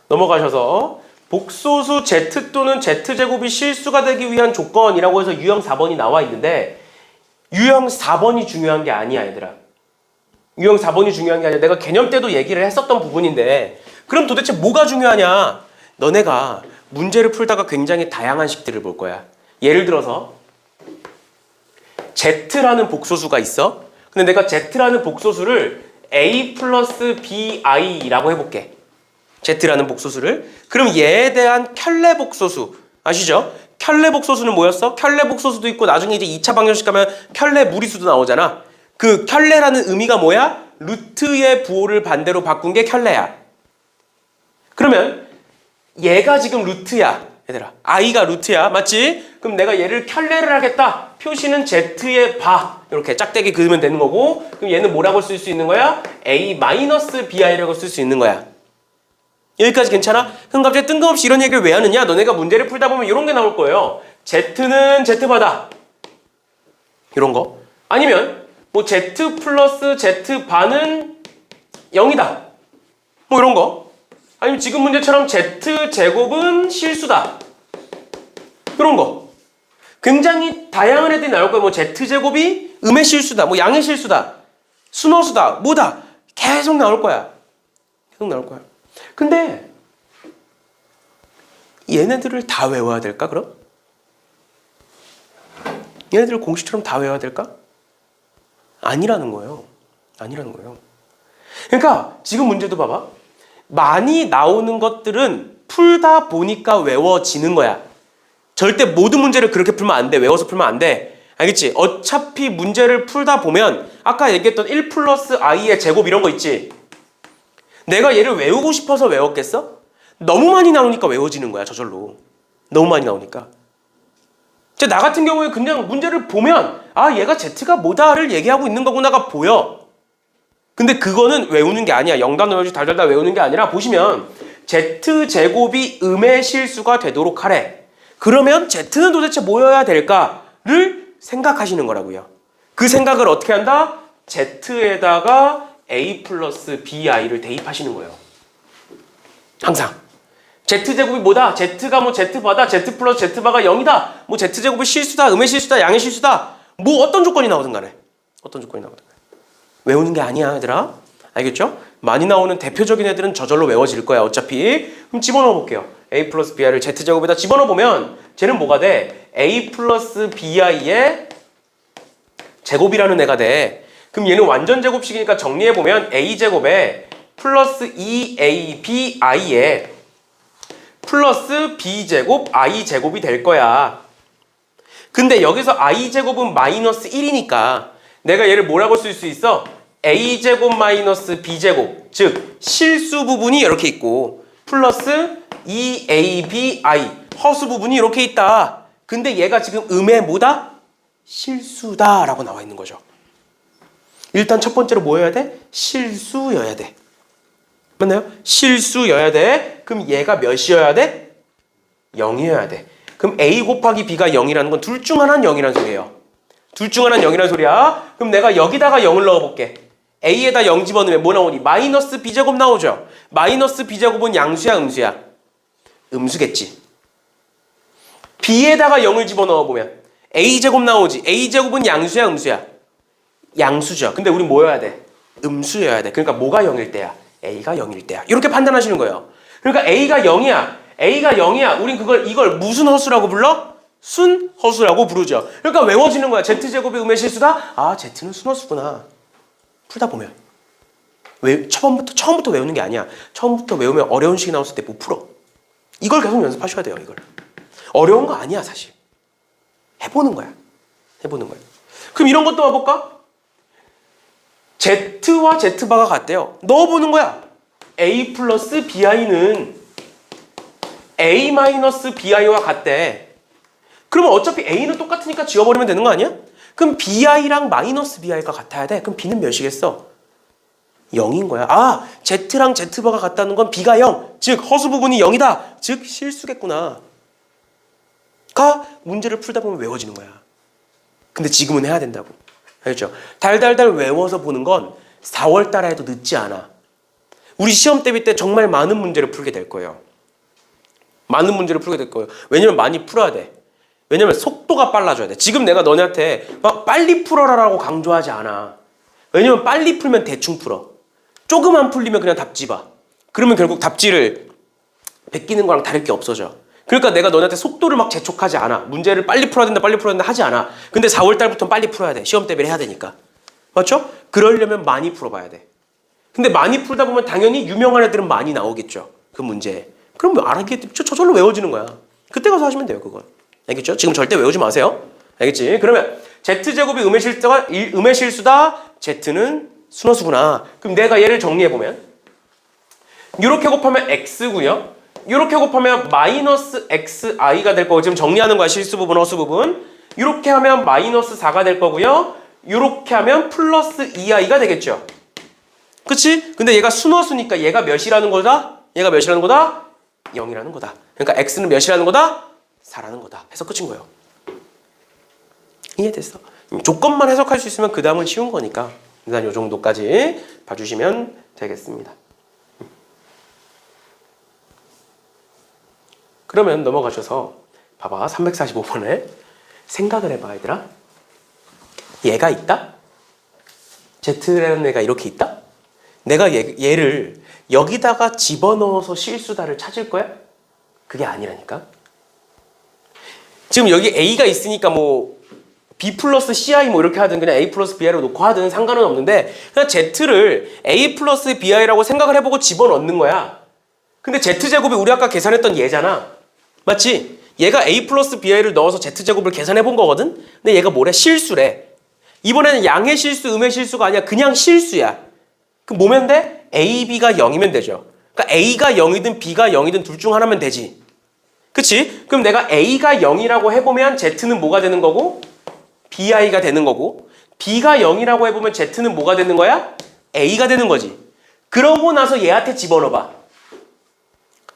넘어가셔서 복소수 z 또는 z제곱이 실수가 되기 위한 조건이라고 해서 유형 4번이 나와 있는데 유형 4번이 중요한 게 아니야 얘들아. 유형 4번이 중요한 게 아니라 내가 개념 때도 얘기를 했었던 부분인데 그럼 도대체 뭐가 중요하냐? 너네가 문제를 풀다가 굉장히 다양한 식들을 볼 거야. 예를 들어서 Z라는 복소수가 있어. 근데 내가 Z라는 복소수를 A 플러스 BI라고 해볼게. Z라는 복소수를. 그럼 얘에 대한 켤레 복소수 아시죠? 켤레 복소수는 뭐였어? 켤레 복소수도 있고 나중에 이제 2차 방정식 가면 켤레 무리수도 나오잖아. 그 켤레라는 의미가 뭐야? 루트의 부호를 반대로 바꾼 게 켤레야. 그러면 얘가 지금 루트야. 얘들아, i가 루트야. 맞지? 그럼 내가 얘를 켤레를 하겠다. 표시는 z의 바. 이렇게 짝대기 그으면 되는 거고 그럼 얘는 뭐라고 쓸 수 있는 거야? a-bi라고 쓸 수 있는 거야. 여기까지 괜찮아? 그럼 갑자기 뜬금없이 이런 얘기를 왜 하느냐? 너네가 문제를 풀다 보면 이런 게 나올 거예요. z는 z바다. 이런 거. 아니면 뭐 z 플러스 z바는 0이다. 뭐 이런 거. 아니면 지금 문제처럼 z제곱은 실수다. 이런 거. 굉장히 다양한 애들이 나올 거예요. 뭐 z제곱이 음의 실수다. 뭐 양의 실수다. 순허수다. 뭐다. 계속 나올 거야. 계속 나올 거야. 근데 얘네들을 다 외워야 될까 그럼? 얘네들을 공식처럼 다 외워야 될까? 아니라는 거예요. 아니라는 거예요. 그러니까 지금 문제도 봐봐. 많이 나오는 것들은 풀다 보니까 외워지는 거야. 절대 모든 문제를 그렇게 풀면 안 돼. 외워서 풀면 안 돼. 알겠지? 어차피 문제를 풀다 보면 아까 얘기했던 1 플러스 i의 제곱 이런 거 있지? 내가 얘를 외우고 싶어서 외웠겠어? 너무 많이 나오니까 외워지는 거야. 저절로. 너무 많이 나오니까. 나 같은 경우에 그냥 문제를 보면 아 얘가 z가 뭐다를 얘기하고 있는 거구나가 보여. 근데 그거는 외우는 게 아니야. 영단 외우지 달달달 외우는 게 아니라 보시면 z제곱이 음의 실수가 되도록 하래. 그러면 z는 도대체 뭐여야 될까를 생각하시는 거라고요. 그 생각을 어떻게 한다? z에다가 a 플러스 bi를 대입하시는 거예요. 항상. z제곱이 뭐다? z가 뭐 z바다, z 플러스 z바가 0이다. 뭐 z제곱이 실수다, 음의 실수다, 양의 실수다. 뭐 어떤 조건이 나오든 간에. 어떤 조건이 나오든 간에. 외우는 게 아니야, 얘들아. 알겠죠? 많이 나오는 대표적인 애들은 저절로 외워질 거야, 어차피. 그럼 집어넣어 볼게요. a 플러스 bi를 z제곱에다 집어넣어 보면 쟤는 뭐가 돼? a 플러스 bi의 제곱이라는 애가 돼. 그럼 얘는 완전 제곱식이니까 정리해 보면 a제곱에 플러스 2abI에 플러스 b제곱 i제곱이 될 거야. 근데 여기서 i제곱은 마이너스 1이니까 내가 얘를 뭐라고 쓸 수 있어? a제곱 마이너스 b제곱, 즉 실수 부분이 이렇게 있고 플러스 2abi 허수 부분이 이렇게 있다. 근데 얘가 지금 음의 뭐다? 실수다 라고 나와 있는 거죠. 일단 첫 번째로 뭐여야 돼? 실수여야 돼. 맞나요? 실수여야 돼. 그럼 얘가 몇이어야 돼? 0이어야 돼. 그럼 a 곱하기 b가 0이라는 건 둘 중 하나는 0이라는 소리예요. 둘 중 하나는 0이라는 소리야. 그럼 내가 여기다가 0을 넣어볼게. a에다 0 집어넣으면 뭐 나오니? 마이너스 b제곱 나오죠. 마이너스 b제곱은 양수야 음수야? 음수겠지. b에다가 0을 집어넣어보면 a제곱 나오지. a제곱은 양수야 음수야? 양수죠. 근데 우리 뭐여야 돼? 음수여야 돼. 그러니까 뭐가 0일 때야? a가 0일 때야. 이렇게 판단하시는 거예요. 그러니까 a가 0이야. a가 0이야. 우린 이걸 무슨 허수라고 불러? 순허수라고 부르죠. 그러니까 외워지는 거야. z제곱이 음의 실수다? 아, z는 순허수구나. 풀다 보면. 처음부터 외우는 게 아니야. 처음부터 외우면 어려운 식이 나왔을 때 못 풀어. 이걸 계속 연습하셔야 돼요. 이걸. 어려운 거 아니야 사실. 해보는 거야. 해보는 거야. 그럼 이런 것도 와볼까? z와 z바가 같대요. 넣어보는 거야. a 플러스 bi는 a 마이너스 bi와 같대. 그러면 어차피 a는 똑같으니까 지워버리면 되는 거 아니야? 그럼 bi랑 마이너스 bi가 같아야 돼. 그럼 b는 몇이겠어? 0인 거야. 아, z랑 z바가 같다는 건 b가 0. 즉 허수 부분이 0이다. 즉 실수겠구나. 가 문제를 풀다 보면 외워지는 거야. 근데 지금은 해야 된다고. 알겠죠? 달달달 외워서 보는 건 4월 달에 해도 늦지 않아. 우리 시험 대비 때 정말 많은 문제를 풀게 될 거예요. 많은 문제를 풀게 될 거예요. 왜냐면 많이 풀어야 돼. 왜냐면 속도가 빨라져야 돼. 지금 내가 너네한테 막 빨리 풀어라라고 강조하지 않아. 왜냐면 빨리 풀면 대충 풀어. 조금만 풀리면 그냥 답지 봐. 그러면 결국 답지를 베끼는 거랑 다를 게 없어져. 그러니까 내가 너네한테 속도를 막 재촉하지 않아. 문제를 빨리 풀어야 된다, 빨리 풀어야 된다 하지 않아. 근데 4월 달부터는 빨리 풀어야 돼. 시험 대비를 해야 되니까. 맞죠? 그러려면 많이 풀어봐야 돼. 근데 많이 풀다 보면 당연히 유명한 애들은 많이 나오겠죠. 그 문제에. 그럼 알았겠지. 저절로 외워지는 거야. 그때 가서 하시면 돼요, 그건. 알겠죠? 지금 절대 외우지 마세요. 알겠지? 그러면 Z제곱이 음의 실수다. Z는 순허수구나. 그럼 내가 얘를 정리해보면 이렇게 곱하면 X고요. 이렇게 곱하면 마이너스 XI가 될 거고 지금 정리하는 거야. 실수 부분, 허수 부분. 이렇게 하면 마이너스 4가 될 거고요. 이렇게 하면 플러스 2i가 되겠죠. 그치? 근데 얘가 순허수니까 얘가 몇이라는 거다? 얘가 몇이라는 거다? 0이라는 거다. 그러니까 x는 몇이라는 거다? 4라는 거다. 해서 끝인 거예요. 이해됐어? 조건만 해석할 수 있으면 그 다음은 쉬운 거니까 일단 이 정도까지 봐주시면 되겠습니다. 그러면 넘어가셔서 봐봐. 345번에 생각을 해봐 얘들아. 얘가 있다? Z라는 애가 이렇게 있다? 내가 얘를 여기다가 집어넣어서 실수다를 찾을 거야? 그게 아니라니까. 지금 여기 A가 있으니까 뭐 B 플러스 CI 뭐 이렇게 하든 그냥 A 플러스 BI로 놓고 하든 상관은 없는데 그냥 Z를 A 플러스 BI라고 생각을 해보고 집어넣는 거야. 근데 Z제곱이 우리 아까 계산했던 얘잖아. 맞지? 얘가 A 플러스 BI를 넣어서 Z제곱을 계산해 본 거거든? 근데 얘가 뭐래? 실수래. 이번에는 양의 실수, 음의 실수가 아니야. 그냥 실수야. 그럼 뭐면 돼? A, B가 0이면 되죠. 그러니까 A가 0이든 B가 0이든 둘 중 하나면 되지. 그치? 그럼 내가 A가 0이라고 해보면 Z는 뭐가 되는 거고? BI가 되는 거고 B가 0이라고 해보면 Z는 뭐가 되는 거야? A가 되는 거지. 그러고 나서 얘한테 집어넣어봐.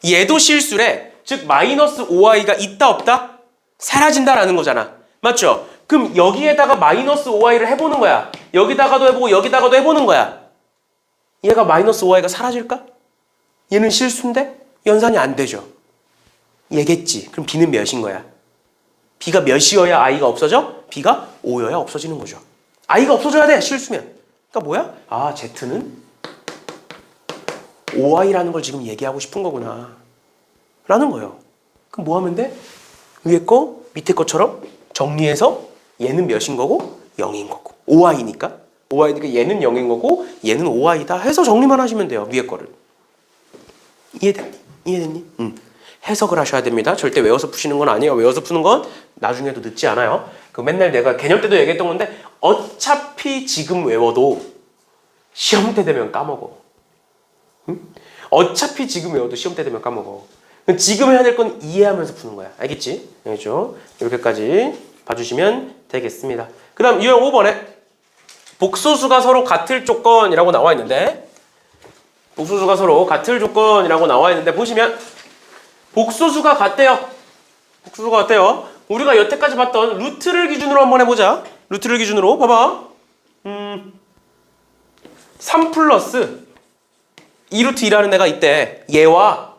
얘도 실수래. 즉 마이너스 5i가 있다 없다? 사라진다라는 거잖아. 맞죠? 그럼 여기에다가 마이너스 5i를 해보는 거야. 여기다가도 해보고 여기다가도 해보는 거야. 얘가 마이너스 5i가 사라질까? 얘는 실수인데 연산이 안 되죠. 얘겠지. 그럼 B는 몇인 거야? B가 몇이어야 i가 없어져? B가 5여야 없어지는 거죠. i가 없어져야 돼. 실수면. 그러니까 뭐야? 아, Z는 5i라는 걸 지금 얘기하고 싶은 거구나. 라는 거예요. 그럼 뭐 하면 돼? 위에 거, 밑에 것처럼 정리해서 얘는 몇인 거고 0인 거고 5i니까 얘는 0인 거고 얘는 5i다 해서 정리만 하시면 돼요. 위에 거를. 이해됐니? 이해됐니? 해석을 하셔야 됩니다. 절대 외워서 푸시는 건 아니에요. 외워서 푸는 건 나중에도 늦지 않아요. 그 맨날 내가 개념 때도 얘기했던 건데 어차피 지금 외워도 시험 때 되면 까먹어. 어차피 지금 외워도 시험 때 되면 까먹어. 지금 해야 될 건 이해하면서 푸는 거야. 알겠지? 알겠죠? 이렇게까지 봐주시면 되겠습니다. 그 다음 유형 5번에 복소수가 서로 같을 조건이라고 나와 있는데 복소수가 서로 같을 조건이라고 나와 있는데 보시면 복소수가 같대요. 복소수가 같대요. 우리가 여태까지 봤던 루트를 기준으로 한번 해보자. 루트를 기준으로 봐봐. 3 플러스 2루트 2라는 애가 있대. 얘와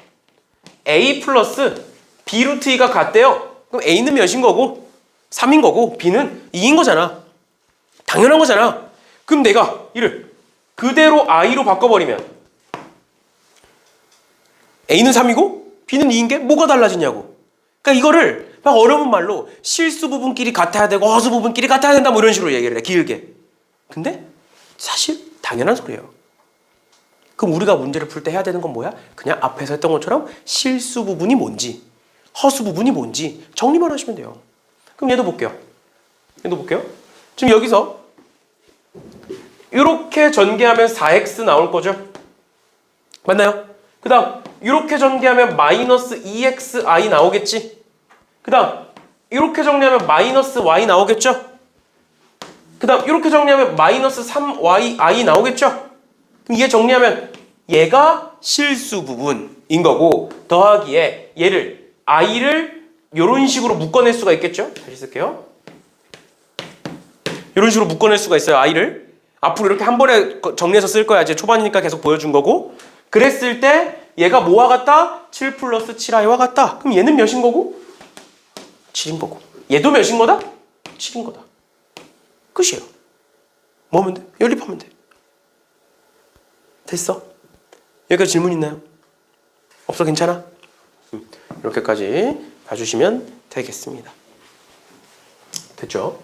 A 플러스 B 루트 2가 같대요. 그럼 A는 몇인 거고 3인 거고 B는 2인 거잖아. 당연한 거잖아. 그럼 내가 이를 그대로 I로 바꿔버리면 A는 3이고 B는 2인 게 뭐가 달라지냐고. 그러니까 이거를 막 어려운 말로 실수 부분끼리 같아야 되고 허수 부분끼리 같아야 된다 뭐 이런 식으로 얘기를 해. 길게. 근데 사실 당연한 소리예요. 그럼 우리가 문제를 풀 때 해야 되는 건 뭐야? 그냥 앞에서 했던 것처럼 실수 부분이 뭔지 허수 부분이 뭔지 정리만 하시면 돼요. 그럼 얘도 볼게요. 지금 여기서 이렇게 전개하면 4x 나올 거죠? 맞나요? 그 다음 이렇게 전개하면 마이너스 2xi 나오겠지? 그 다음 이렇게 정리하면 마이너스 y 나오겠죠? 그 다음 이렇게 정리하면 마이너스 3yi 나오겠죠? 그럼 얘 정리하면 얘가 실수 부분인 거고 더하기에 얘를 i를 이런 식으로 묶어낼 수가 있겠죠? 다시 쓸게요. 이런 식으로 묶어낼 수가 있어요. i를 앞으로 이렇게 한 번에 정리해서 쓸 거야. 이제 초반이니까 계속 보여준 거고 그랬을 때 얘가 뭐와 같다? 7 플러스 7i와 같다. 그럼 얘는 몇인 거고? 7인 거고. 얘도 몇인 거다? 7인 거다. 끝이에요. 뭐 하면 돼? 연립하면 돼. 됐어? 여기까지 질문 있나요? 없어? 괜찮아? 이렇게까지 봐주시면 되겠습니다. 됐죠?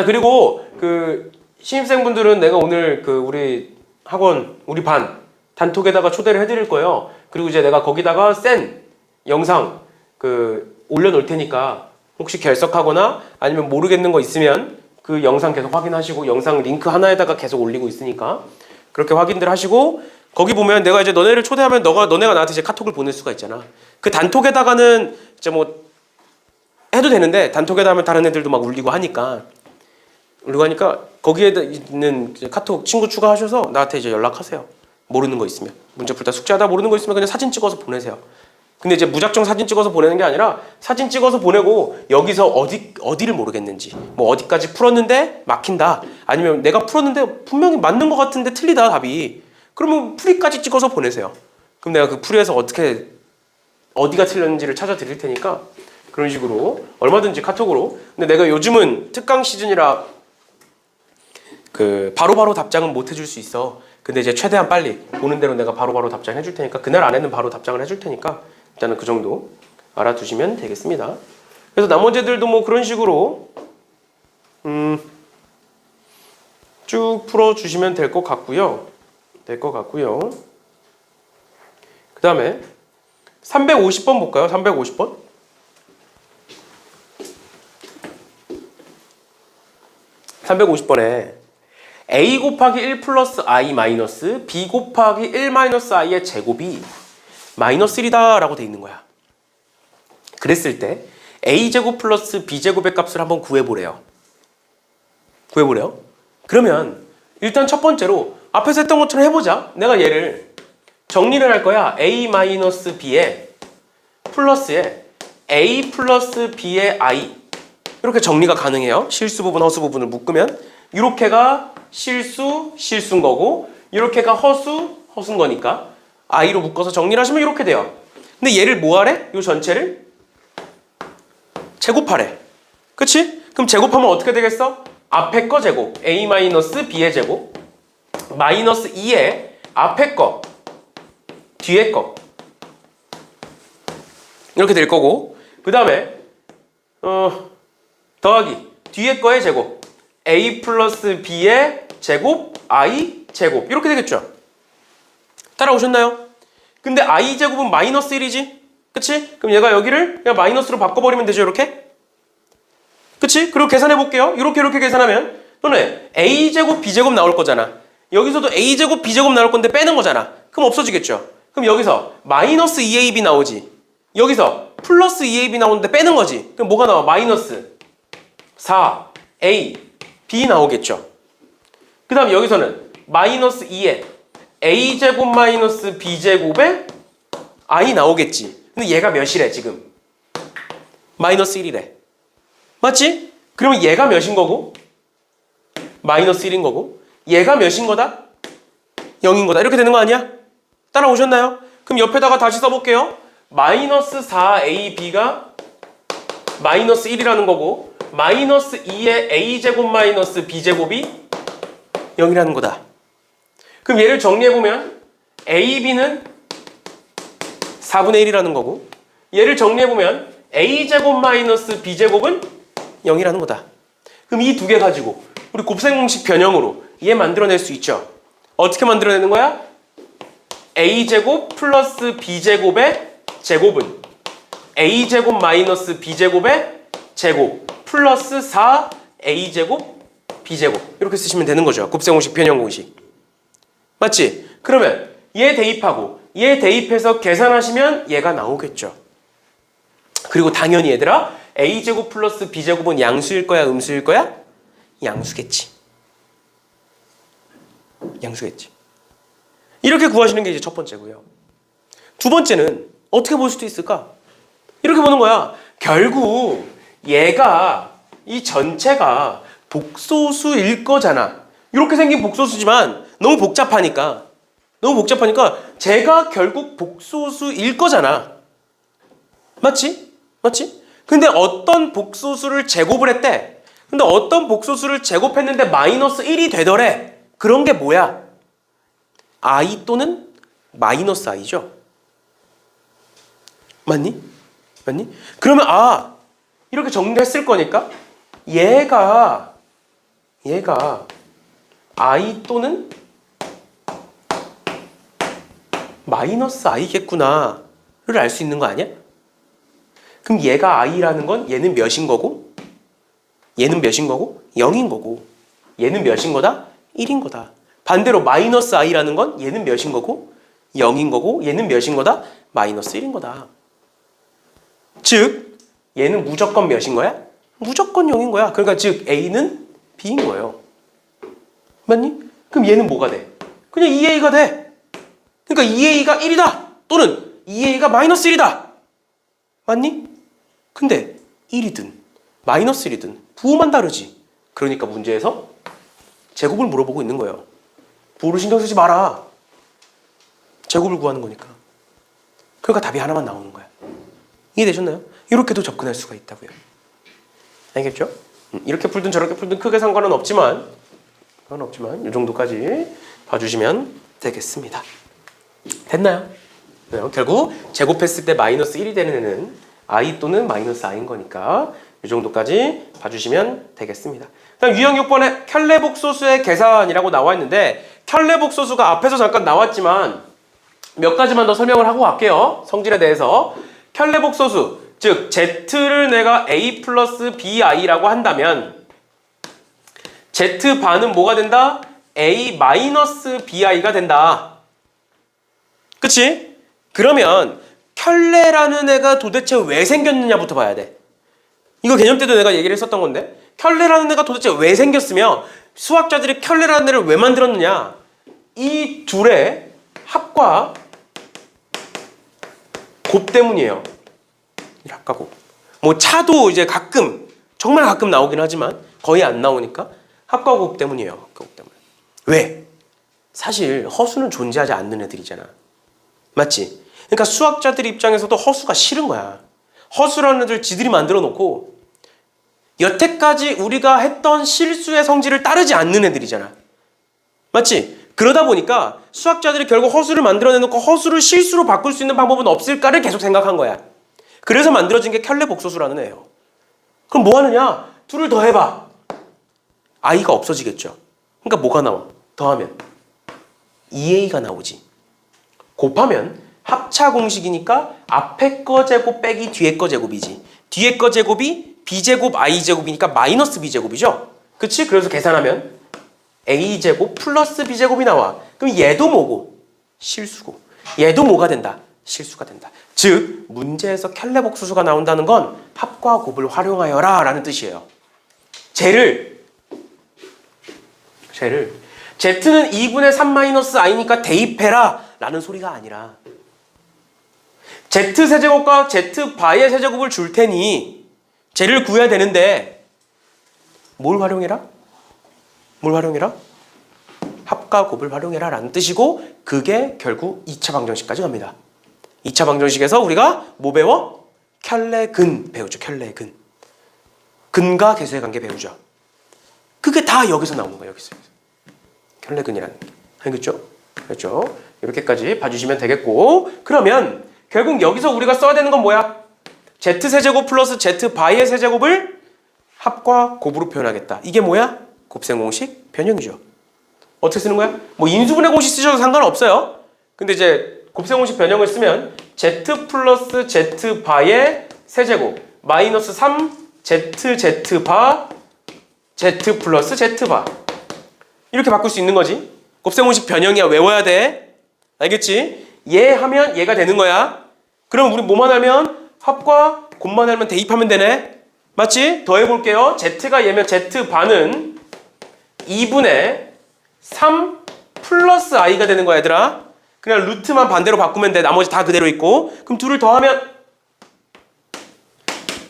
그리고 그 신입생분들은 내가 오늘 그 우리 학원, 우리 반 단톡에다가 초대를 해드릴 거예요. 그리고 이제 내가 거기다가 센 영상 그 올려놓을 테니까 혹시 결석하거나 아니면 모르겠는 거 있으면 그 영상 계속 확인하시고, 영상 링크 하나에다가 계속 올리고 있으니까 그렇게 확인들 하시고, 거기 보면 내가 이제 너네를 초대하면 너네가 나한테 이제 카톡을 보낼 수가 있잖아. 그 단톡에다가는 이제 뭐 해도 되는데, 단톡에다 하면 다른 애들도 막 울리고 하니까 거기에 있는 카톡 친구 추가하셔서 나한테 이제 연락하세요. 모르는 거 있으면, 문제 풀다 숙제하다 모르는 거 있으면 그냥 사진 찍어서 보내세요. 근데 이제 무작정 사진 찍어서 보내는 게 아니라, 사진 찍어서 보내고 여기서 어디를 모르겠는지, 뭐 어디까지 풀었는데 막힌다, 아니면 내가 풀었는데 분명히 맞는 것 같은데 틀리다 답이, 그러면 풀이까지 찍어서 보내세요. 그럼 내가 그 풀이에서 어디가 틀렸는지를 찾아 드릴 테니까 그런 식으로 얼마든지 카톡으로. 근데 내가 요즘은 특강 시즌이라 그 바로바로 답장은 못 해줄 수 있어. 근데 이제 최대한 빨리 보는 대로 내가 바로바로 답장해 줄 테니까, 그날 안에는 바로 답장을 해줄 테니까 일단은 그 정도 알아두시면 되겠습니다. 그래서 나머지 애들도 뭐 그런 식으로 쭉 풀어주시면 될 것 같고요. 그 다음에 350번 볼까요? 350번. 350번에 a 곱하기 1 플러스 i 마이너스 b 곱하기 1 마이너스 i의 제곱이 마이너스 1이다 라고 돼 있는 거야. 그랬을 때 a제곱 플러스 b제곱의 값을 한번 구해보래요. 그러면 일단 첫 번째로 앞에서 했던 것처럼 해보자. 내가 얘를 정리를 할 거야. a 마이너스 b에 플러스에 a 플러스 b의 i, 이렇게 정리가 가능해요. 실수 부분, 허수 부분을 묶으면 이렇게가 실수인 거고, 이렇게가 허수인 거니까 i로 묶어서 정리를 하시면 이렇게 돼요. 근데 얘를 뭐 하래? 이 전체를 제곱하래. 그치? 그럼 제곱하면 어떻게 되겠어? 앞에 거 제곱, a 마이너스 b의 제곱 마이너스 2의 앞에 거 뒤에 거, 이렇게 될 거고, 그 다음에 더하기 뒤에 거의 제곱, a 플러스 b의 제곱 i 제곱, 이렇게 되겠죠. 따라오셨나요? 근데 i 제곱은 마이너스 1이지? 그치? 그럼 얘가 여기를 그냥 마이너스로 바꿔버리면 되죠. 이렇게. 그치? 그리고 계산해 볼게요. 이렇게 계산하면 너네 a 제곱 b 제곱 나올 거잖아. 여기서도 a 제곱 b 제곱 나올 건데 빼는 거잖아. 그럼 없어지겠죠. 그럼 여기서 마이너스 2ab 나오지. 여기서 플러스 2ab 나오는데 빼는 거지. 그럼 뭐가 나와? 마이너스 4a b 나오겠죠. 그 다음 여기서는 마이너스 2에 a제곱 마이너스 b제곱에 i 나오겠지. 근데 얘가 몇이래 지금? 마이너스 1이래. 맞지? 그러면 얘가 몇인 거고? 마이너스 1인 거고, 얘가 몇인 거다? 0인 거다. 이렇게 되는 거 아니야? 따라오셨나요? 그럼 옆에다가 다시 써볼게요. 마이너스 4ab가 마이너스 1이라는 거고, 마이너스 2의 a제곱 마이너스 b제곱이 0이라는 거다. 그럼 얘를 정리해보면 ab는 4분의 1이라는 거고, 얘를 정리해보면 a제곱 마이너스 b제곱은 0이라는 거다. 그럼 이 두 개 가지고 우리 곱셈 공식 변형으로 얘 만들어낼 수 있죠. 어떻게 만들어내는 거야? a제곱 플러스 b제곱의 제곱은 a제곱 마이너스 b제곱의 제곱 플러스 4a제곱 b제곱, 이렇게 쓰시면 되는 거죠. 곱셈 공식 변형 공식. 맞지? 그러면 얘 대입하고 얘 대입해서 계산하시면 얘가 나오겠죠. 그리고 당연히 얘들아, a제곱 플러스 b제곱은 양수일 거야, 음수일 거야? 양수겠지. 이렇게 구하시는 게 이제 첫 번째고요. 두 번째는 어떻게 볼 수도 있을까? 이렇게 보는 거야. 결국 얘가, 이 전체가 복소수일 거잖아. 이렇게 생긴 복소수지만 너무 복잡하니까 너무 복잡하니까 제가 결국 복소수일 거잖아. 맞지? 맞지? 근데 어떤 복소수를 제곱을 했대. 근데 어떤 복소수를 제곱했는데 마이너스 1이 되더래. 그런 게 뭐야? i 또는 마이너스 i죠. 맞니? 맞니? 그러면 이렇게 정리했을 거니까 얘가 i 또는 마이너스 i겠구나를 알 수 있는 거 아니야? 그럼 얘가 i라는 건 얘는 몇인 거고 얘는 몇인 거고 0인 거고 얘는 몇인 거다? 1인 거다. 반대로 마이너스 i라는 건 얘는 몇인 거고 0인 거고 얘는 몇인 거다? 마이너스 1인 거다. 즉 얘는 무조건 몇인 거야? 무조건 0인 거야. 그러니까 즉 a는 b인 거예요. 맞니? 그럼 얘는 뭐가 돼? 그냥 2a가 돼. 그러니까 2a가 1이다 또는 2a가 마이너스 1이다. 맞니? 근데 1이든 마이너스 1이든 부호만 다르지. 그러니까 문제에서 제곱을 물어보고 있는 거예요. 부호를 신경 쓰지 마라. 제곱을 구하는 거니까. 그러니까 답이 하나만 나오는 거야. 이해되셨나요? 이렇게도 접근할 수가 있다고요. 알겠죠? 이렇게 풀든 저렇게 풀든 크게 상관은 없지만 이 정도까지 봐주시면 되겠습니다. 됐나요? 네, 결국 제곱했을 때 마이너스 1이 되는 애는 i 또는 마이너스 i인 거니까 이 정도까지 봐주시면 되겠습니다. 그다음 유형 6번에 켤레복소수의 계산이라고 나와 있는데 켤레복소수가 앞에서 잠깐 나왔지만 몇 가지만 더 설명을 하고 갈게요. 성질에 대해서. 켤레복소수, 즉 z를 내가 a 플러스 bi라고 한다면 z반은 뭐가 된다? a 마이너스 bi가 된다. 그치? 그러면 켤레라는 애가 도대체 왜 생겼느냐부터 봐야 돼. 이거 개념 때도 내가 얘기를 했었던 건데 켤레라는 애가 도대체 왜 생겼으며 수학자들이 켤레라는 애를 왜 만들었느냐. 이 둘의 합과 곱 때문이에요. 합과 곱. 뭐 차도 이제 가끔 정말 가끔 나오긴 하지만 거의 안 나오니까 합과 곱 때문이에요. 합과 곱 때문에. 왜? 사실 허수는 존재하지 않는 애들이잖아. 맞지? 그러니까 수학자들 입장에서도 허수가 싫은 거야. 허수라는 애들 지들이 만들어 놓고 여태까지 우리가 했던 실수의 성질을 따르지 않는 애들이잖아. 맞지? 그러다 보니까 수학자들이 결국 허수를 만들어내놓고 허수를 실수로 바꿀 수 있는 방법은 없을까를 계속 생각한 거야. 그래서 만들어진 게 켤레복소수라는 애예요. 그럼 뭐 하느냐? 둘을 더해봐. i가 없어지겠죠. 그러니까 뭐가 나와? 더하면 2a가 나오지. 곱하면 합차 공식이니까 앞에 거 제곱 빼기 뒤에 거 제곱이지. 뒤에 거 제곱이 b제곱 i제곱이니까 마이너스 b제곱이죠. 그치? 그래서 계산하면 a제곱 플러스 b제곱이 나와. 그럼 얘도 뭐고? 실수고. 얘도 뭐가 된다? 실수가 된다. 즉 문제에서 켤레복소수가 나온다는 건 합과 곱을 활용하여라 라는 뜻이에요. z는 2분의 3 마이너스 i니까 대입해라 라는 소리가 아니라 z세제곱과 z바의 세제곱을 줄 테니 z를 구해야 되는데 뭘 활용해라? 뭘 활용해라? 합과 곱을 활용해라 라는 뜻이고 그게 결국 2차 방정식까지 갑니다. 2차 방정식에서 우리가 뭐 배워? 켤레근 배우죠. 켤레근. 근과 계수의 관계 배우죠. 그게 다 여기서 나오는 거예요. 여기서. 켤레근이라는 게. 알겠죠? 그렇죠? 이렇게까지 봐주시면 되겠고 그러면 결국 여기서 우리가 써야 되는 건 뭐야? z세제곱 플러스 z바의 세제곱을 합과 곱으로 표현하겠다. 이게 뭐야? 곱셈공식 변형이죠. 어떻게 쓰는 거야? 뭐 인수분해 공식 쓰셔도 상관없어요. 근데 이제 곱셈공식 변형을 쓰면 z 플러스 z바의 세제곱 마이너스 3zz바 z 플러스 z바 이렇게 바꿀 수 있는 거지. 곱셈공식 변형이야. 외워야 돼. 알겠지? 얘 하면 얘가 되는 거야. 그럼 우리 뭐만 하면 합과 곱만 하면 대입하면 되네. 맞지? 더해볼게요. z가 얘면 z바는 2분의 3 플러스 i가 되는 거야 얘들아. 그냥 루트만 반대로 바꾸면 돼. 나머지 다 그대로 있고. 그럼 둘을 더하면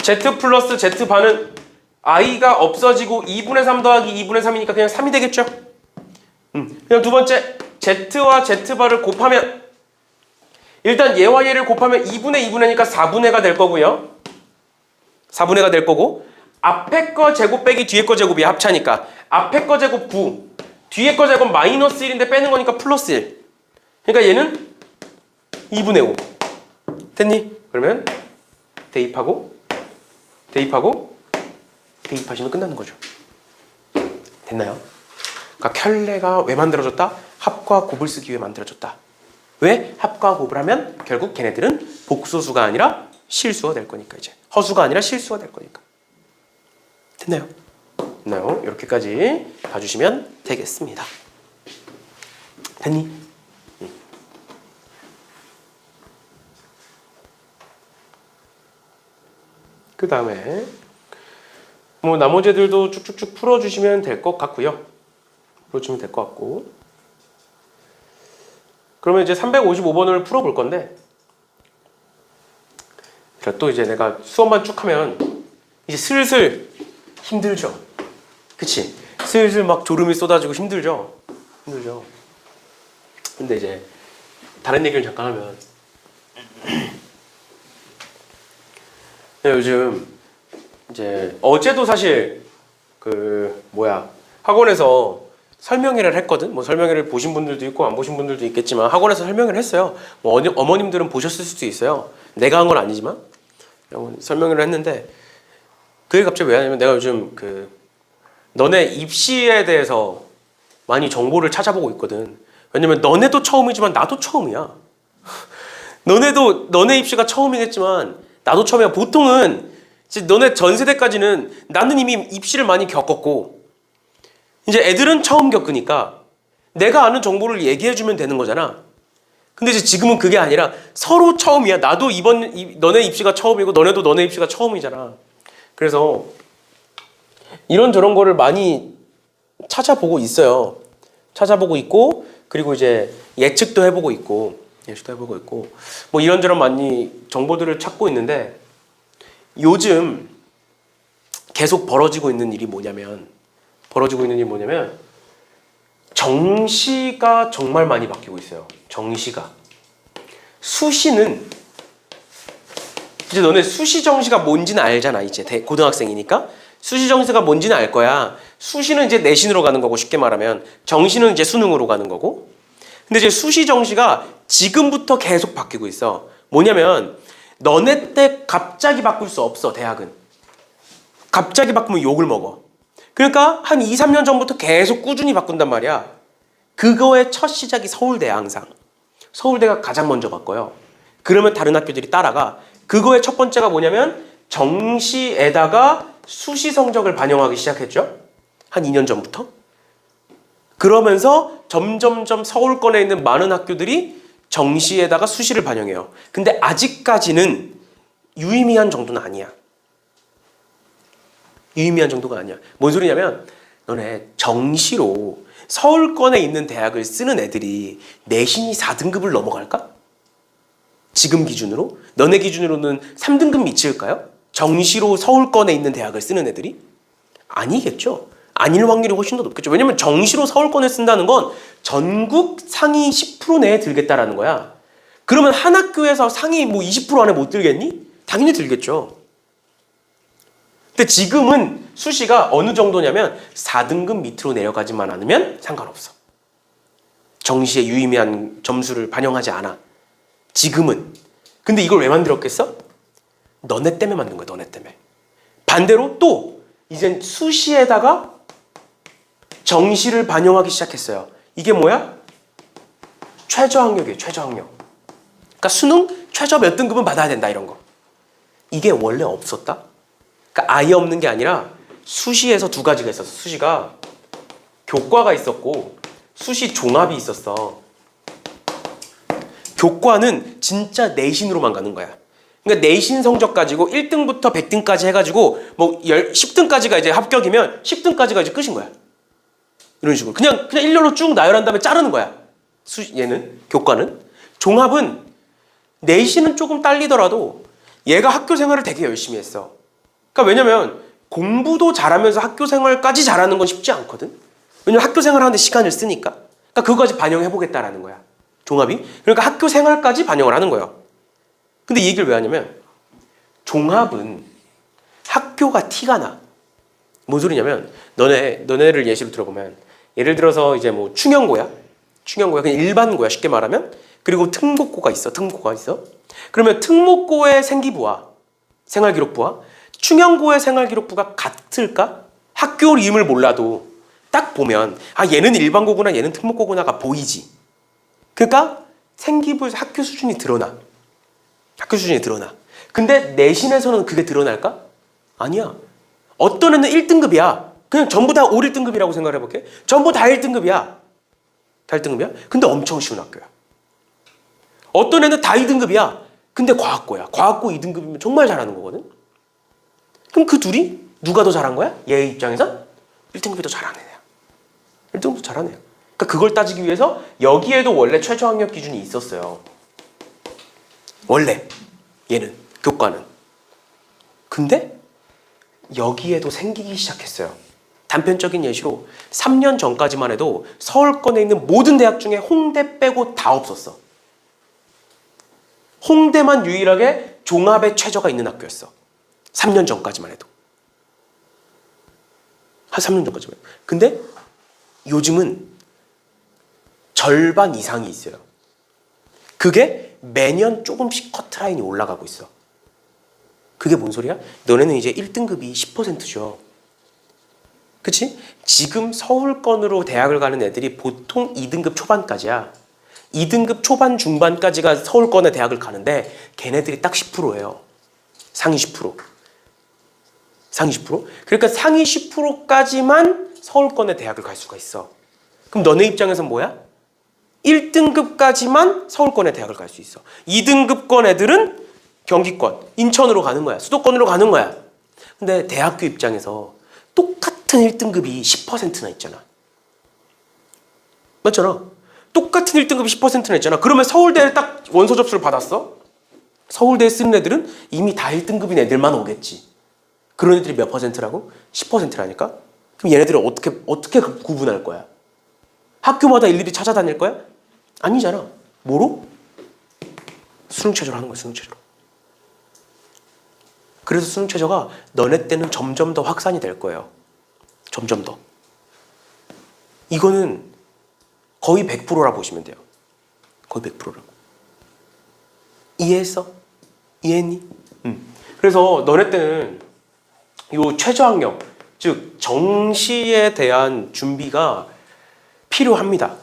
z 플러스 z바는 i가 없어지고 2분의 3 더하기 2분의 3이니까 그냥 3이 되겠죠. 그냥 두 번째 Z와 Z바를 곱하면 일단 얘와 얘를 곱하면 2분의 2분의니까 4분의가 될 거고요. 4분의가 될 거고 앞에 거 제곱 빼기 뒤에 거 제곱이 합차니까 앞에 거 제곱 9 뒤에 거 제곱 마이너스 1인데 빼는 거니까 플러스 1 그러니까 얘는 2분의 5 됐니? 그러면 대입하고 대입하시면 끝나는 거죠. 됐나요? 그러니까 켤레가 왜 만들어졌다? 합과 곱을 쓰기 위해 만들어졌다. 왜? 합과 곱을 하면 결국 걔네들은 복소수가 아니라 실수가 될 거니까 이제 허수가 아니라 실수가 될 거니까. 됐나요? 됐나요? 이렇게까지 봐주시면 되겠습니다. 됐니? 그 다음에 뭐 나머지 애들도 쭉쭉쭉 풀어주시면 될 것 같고요. 풀어주시면 될 것 같고 그러면 이제 355번을 풀어볼 건데 또 이제 내가 수업만 쭉 하면 이제 슬슬 힘들죠. 그치? 슬슬 막 졸음이 쏟아지고 힘들죠. 근데 이제 다른 얘기를 잠깐 하면 요즘 이제 어제도 사실 학원에서 설명회를 했거든. 뭐 설명회를 보신 분들도 있고 안 보신 분들도 있겠지만 학원에서 설명회를 했어요. 뭐 어머님들은 보셨을 수도 있어요. 내가 한 건 아니지만 설명회를 했는데 그게 갑자기 왜 하냐면 내가 요즘 너네 입시에 대해서 많이 정보를 찾아보고 있거든. 왜냐면 너네도 처음이지만 나도 처음이야. 너네 입시가 처음이겠지만 나도 처음이야. 보통은 이제 너네 전 세대까지는 나는 이미 입시를 많이 겪었고 이제 애들은 처음 겪으니까 내가 아는 정보를 얘기해주면 되는 거잖아. 근데 이제 지금은 그게 아니라 서로 처음이야. 나도 너네 입시가 처음이고 너네도 너네 입시가 처음이잖아. 그래서 이런저런 거를 많이 찾아보고 있어요. 찾아보고 있고 그리고 이제 예측도 해보고 있고 뭐 이런저런 많이 정보들을 찾고 있는데 요즘 계속 벌어지고 있는 일이 뭐냐면 정시가 정말 많이 바뀌고 있어요. 정시가. 수시는 이제 너네 수시 정시가 뭔지는 알잖아. 이제 고등학생이니까 수시 정시가 뭔지는 알 거야. 수시는 이제 내신으로 가는 거고 쉽게 말하면 정시는 이제 수능으로 가는 거고. 근데 이제 수시 정시가 지금부터 계속 바뀌고 있어. 뭐냐면 너네 때 갑자기 바꿀 수 없어. 대학은 갑자기 바꾸면 욕을 먹어. 그러니까 한 2, 3년 전부터 계속 꾸준히 바꾼단 말이야. 그거의 첫 시작이 서울대야. 항상 서울대가 가장 먼저 바꿔요. 그러면 다른 학교들이 따라가. 그거의 첫 번째가 뭐냐면 정시에다가 수시 성적을 반영하기 시작했죠. 한 2년 전부터. 그러면서 점점점 서울권에 있는 많은 학교들이 정시에다가 수시를 반영해요. 근데 아직까지는 유의미한 정도는 아니야. 유의미한 정도가 아니야. 뭔 소리냐면 너네 정시로 서울권에 있는 대학을 쓰는 애들이 내신이 4등급을 넘어갈까? 지금 기준으로? 너네 기준으로는 3등급 미칠까요? 정시로 서울권에 있는 대학을 쓰는 애들이? 아니겠죠. 아닐 확률이 훨씬 더 높겠죠. 왜냐면 정시로 서울권을 쓴다는 건 전국 상위 10% 내에 들겠다라는 거야. 그러면 한 학교에서 상위 뭐 20% 안에 못 들겠니? 당연히 들겠죠. 근데 지금은 수시가 어느 정도냐면 4등급 밑으로 내려가지만 않으면 상관없어. 정시에 유의미한 점수를 반영하지 않아. 지금은. 근데 이걸 왜 만들었겠어? 너네 때문에 만든 거야. 너네 때문에. 반대로 또 이젠 수시에다가 정시를 반영하기 시작했어요. 이게 뭐야? 최저학력이에요. 최저학력. 그러니까 수능 최저 몇 등급은 받아야 된다 이런 거. 이게 원래 없었다? 그러니까 아예 없는 게 아니라 수시에서 두 가지가 있었어. 수시가 교과가 있었고 수시 종합이 있었어. 교과는 진짜 내신으로만 가는 거야. 그러니까 내신 성적 가지고 1등부터 100등까지 해가지고 뭐 10등까지가 이제 합격이면 10등까지가 이제 끝인 거야. 이런 식으로 그냥 일렬로 쭉 나열한 다음에 자르는 거야. 얘는 교과는. 종합은 내신은 조금 딸리더라도 얘가 학교 생활을 되게 열심히 했어. 그러니까 왜냐면 공부도 잘하면서 학교 생활까지 잘하는 건 쉽지 않거든. 왜냐면 학교 생활하는데 시간을 쓰니까. 그러니까 그러니까 그거까지 반영해보겠다라는 거야. 종합이. 그러니까 학교 생활까지 반영을 하는 거예요. 근데 이 얘기를 왜 하냐면 종합은 학교가 티가 나. 뭔 소리냐면 너네를 예시로 들어보면 예를 들어서 이제 뭐 충영고야 그냥 일반고야 쉽게 말하면. 그리고 특목고가 있어. 그러면 특목고의 생기부와 생활기록부와 충영고의 생활기록부가 같을까? 학교 이름을 몰라도 딱 보면 아 얘는 일반고구나 얘는 특목고구나가 보이지. 그러니까 생기부에서 학교 수준이 드러나. 근데 내신에서는 그게 드러날까? 아니야. 어떤 애는 1등급이야. 그냥 전부 다 올 1등급이라고 생각해볼게. 전부 다 1등급이야. 근데 엄청 쉬운 학교야. 어떤 애는 다 2등급이야. 근데 과학고야. 과학고 2등급이면 정말 잘하는 거거든. 그럼 그 둘이 누가 더 잘한 거야? 얘 입장에서 1등급이 더 잘하는 애야. 1등급 더 잘하는 애야. 그러니까 그걸 따지기 위해서 여기에도 원래 최저학력 기준이 있었어요. 원래 얘는 교과는. 근데 여기에도 생기기 시작했어요. 단편적인 예시로 3년 전까지만 해도 서울권에 있는 모든 대학 중에 홍대 빼고 다 없었어. 홍대만 유일하게 종합의 최저가 있는 학교였어. 3년 전까지만 해도. 한 3년 전까지만 해도. 근데 요즘은 절반 이상이 있어요. 그게 매년 조금씩 커트라인이 올라가고 있어. 그게 뭔 소리야? 너네는 이제 1등급이 10%죠. 그치? 지금 서울권으로 대학을 가는 애들이 보통 2등급 초반까지야. 2등급 초반 중반까지가 서울권의 대학을 가는데 걔네들이 딱 10%예요. 상위 10%. 그러니까 상위 10%까지만 서울권의 대학을 갈 수가 있어. 그럼 너네 입장에서는 뭐야? 1등급까지만 서울권의 대학을 갈 수 있어. 2등급권 애들은 경기권, 인천으로 가는 거야. 수도권으로 가는 거야. 근데 대학교 입장에서 똑같은 1등급이 10%나 있잖아. 맞잖아. 똑같은 1등급이 10%나 있잖아. 그러면 서울대에 딱 원서 접수를 받았어? 서울대에 쓰는 애들은 이미 다 1등급인 애들만 오겠지. 그런 애들이 몇 %라고? 10%라니까? 그럼 얘네들을 어떻게 구분할 거야? 학교마다 일일이 찾아다닐 거야? 아니잖아. 뭐로? 수능 최저로 하는 거야. 수능 최저로. 그래서 수능 최저가 너네 때는 점점 더 확산이 될 거예요. 점점 더. 이거는 거의 100%라 보시면 돼요. 거의 100%라고. 이해했어? 이해했니? 그래서 너네 때는 이 최저학력, 즉 정시에 대한 준비가 필요합니다.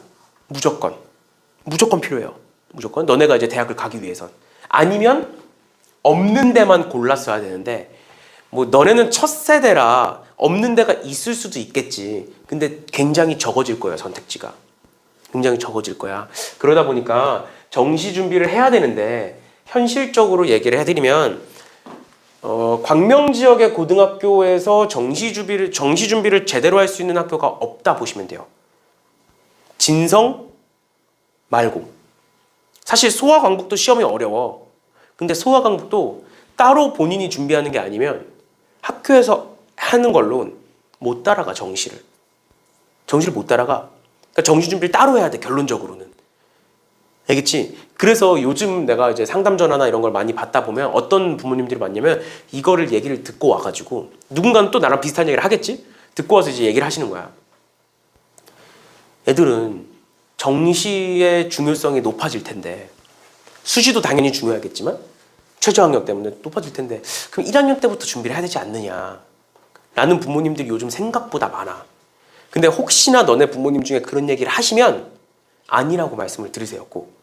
무조건 필요해요. 무조건. 너네가 이제 대학을 가기 위해선. 아니면 없는 데만 골랐어야 되는데 뭐 너네는 첫 세대라 없는 데가 있을 수도 있겠지. 근데 굉장히 적어질 거예요. 선택지가. 굉장히 적어질 거야. 그러다 보니까 정시 준비를 해야 되는데 현실적으로 얘기를 해드리면 광명 지역의 고등학교에서 정시 준비를 제대로 할 수 있는 학교가 없다 보시면 돼요. 진성 말고. 사실 소아광북도 시험이 어려워. 근데 소아광북도 따로 본인이 준비하는 게 아니면 학교에서 하는 걸로는 못 따라가. 정시를 못 따라가. 그러니까 정시 준비를 따로 해야 돼. 결론적으로는. 알겠지? 그래서 요즘 내가 이제 상담 전화나 이런 걸 많이 받다 보면 어떤 부모님들이 많냐면 이거를 얘기를 듣고 와가지고 누군가는 또 나랑 비슷한 얘기를 하겠지? 듣고 와서 이제 얘기를 하시는 거야. 애들은 정시의 중요성이 높아질 텐데 수시도 당연히 중요하겠지만 최저학력 때문에 높아질 텐데 그럼 1학년 때부터 준비를 해야 되지 않느냐 라는 부모님들이 요즘 생각보다 많아. 근데 혹시나 너네 부모님 중에 그런 얘기를 하시면 아니라고 말씀을 드리세요. 꼭.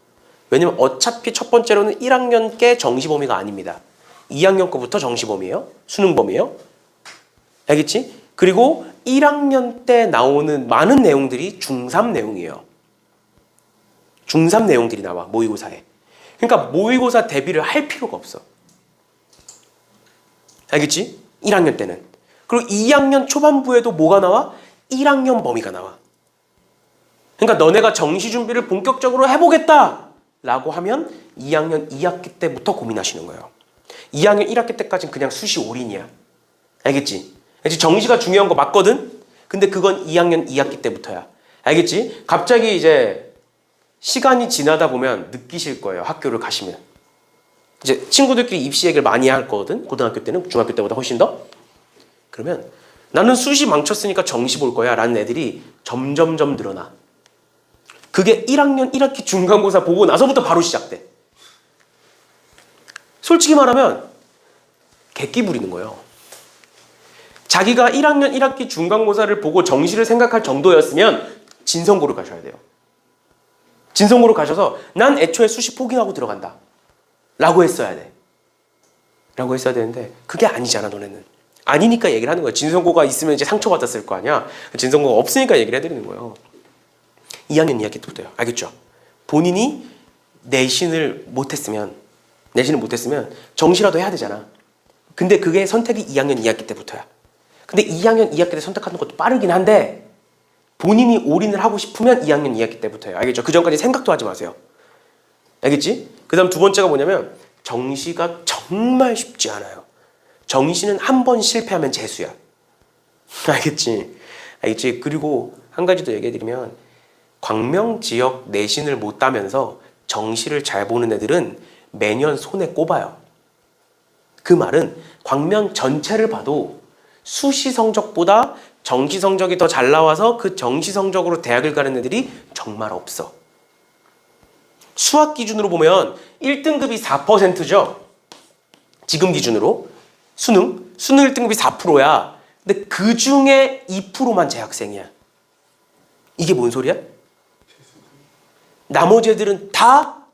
왜냐면 어차피 첫 번째로는 1학년 께 정시 범위가 아닙니다. 2학년 거부터 정시 범위예요. 수능 범위예요. 알겠지? 그리고 1학년 때 나오는 많은 내용들이 중3 내용이에요. 중3 내용들이 나와. 모의고사에. 그러니까 모의고사 대비를 할 필요가 없어. 알겠지? 1학년 때는. 그리고 2학년 초반부에도 뭐가 나와? 1학년 범위가 나와. 그러니까 너네가 정시 준비를 본격적으로 해보겠다 라고 하면 2학년 2학기 때부터 고민하시는 거예요. 2학년 1학기 때까지는 그냥 수시 올인이야. 알겠지? 정시가 중요한 거 맞거든? 근데 그건 2학년 2학기 때부터야. 알겠지? 갑자기 이제 시간이 지나다 보면 느끼실 거예요. 학교를 가시면. 이제 친구들끼리 입시 얘기를 많이 할 거거든. 고등학교 때는 중학교 때보다 훨씬 더. 그러면 나는 수시 망쳤으니까 정시 볼 거야 라는 애들이 점점점 늘어나. 그게 1학년 1학기 중간고사 보고 나서부터 바로 시작돼. 솔직히 말하면 객기 부리는 거예요. 자기가 1학년 1학기 중간고사를 보고 정시를 생각할 정도였으면 진성고를 가셔야 돼요. 진성고를 가셔서 난 애초에 수시 포기하고 들어간다 라고 했어야 돼. 라고 했어야 되는데 그게 아니잖아 너네는. 아니니까 얘기를 하는 거야. 진성고가 있으면 이제 상처받았을 거 아니야. 진성고가 없으니까 얘기를 해드리는 거예요. 2학년 2학기 때부터요. 알겠죠? 본인이 내신을 못했으면 정시라도 해야 되잖아. 근데 그게 선택이 2학년 2학기 때부터야. 근데 2학년 2학기 때 선택하는 것도 빠르긴 한데 본인이 올인을 하고 싶으면 2학년 2학기 때부터예요. 알겠죠? 그 전까지 생각도 하지 마세요. 알겠지? 그 다음 두 번째가 뭐냐면 정시가 정말 쉽지 않아요. 정시는 한 번 실패하면 재수야. 알겠지? 알겠지? 그리고 한 가지 더 얘기해드리면 광명 지역 내신을 못 따면서 정시를 잘 보는 애들은 매년 손에 꼽아요. 그 말은 광명 전체를 봐도 수시 성적보다 정시 성적이 더 잘 나와서 그 정시 성적으로 대학을 가는 애들이 정말 없어. 수학 기준으로 보면 1등급이 4%죠. 지금 기준으로. 수능 1등급이 4%야. 근데 그 중에 2%만 재학생이야. 이게 뭔 소리야? 나머지 애들은 다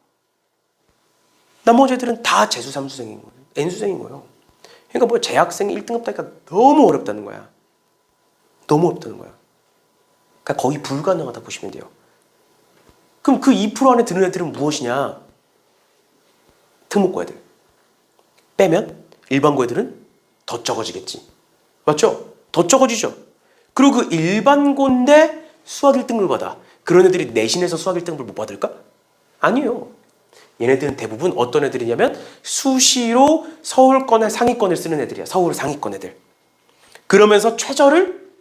재수 삼수생인 거예요. N수생인 거예요. 그러니까 뭐 재학생이 1등급 따니까 너무 어렵다는 거야. 너무 어렵다는 거야. 그러니까 거의 불가능하다 보시면 돼요. 그럼 그 2% 안에 드는 애들은 무엇이냐? 특목고 애들. 빼면 일반고 애들은 더 적어지겠지. 맞죠? 더 적어지죠. 그리고 그 일반고인데 수학 1등급을 받아. 그런 애들이 내신에서 수학 1등급을 못 받을까? 아니에요. 얘네들은 대부분 어떤 애들이냐면 수시로 서울권의 상위권을 쓰는 애들이야. 서울 상위권 애들. 그러면서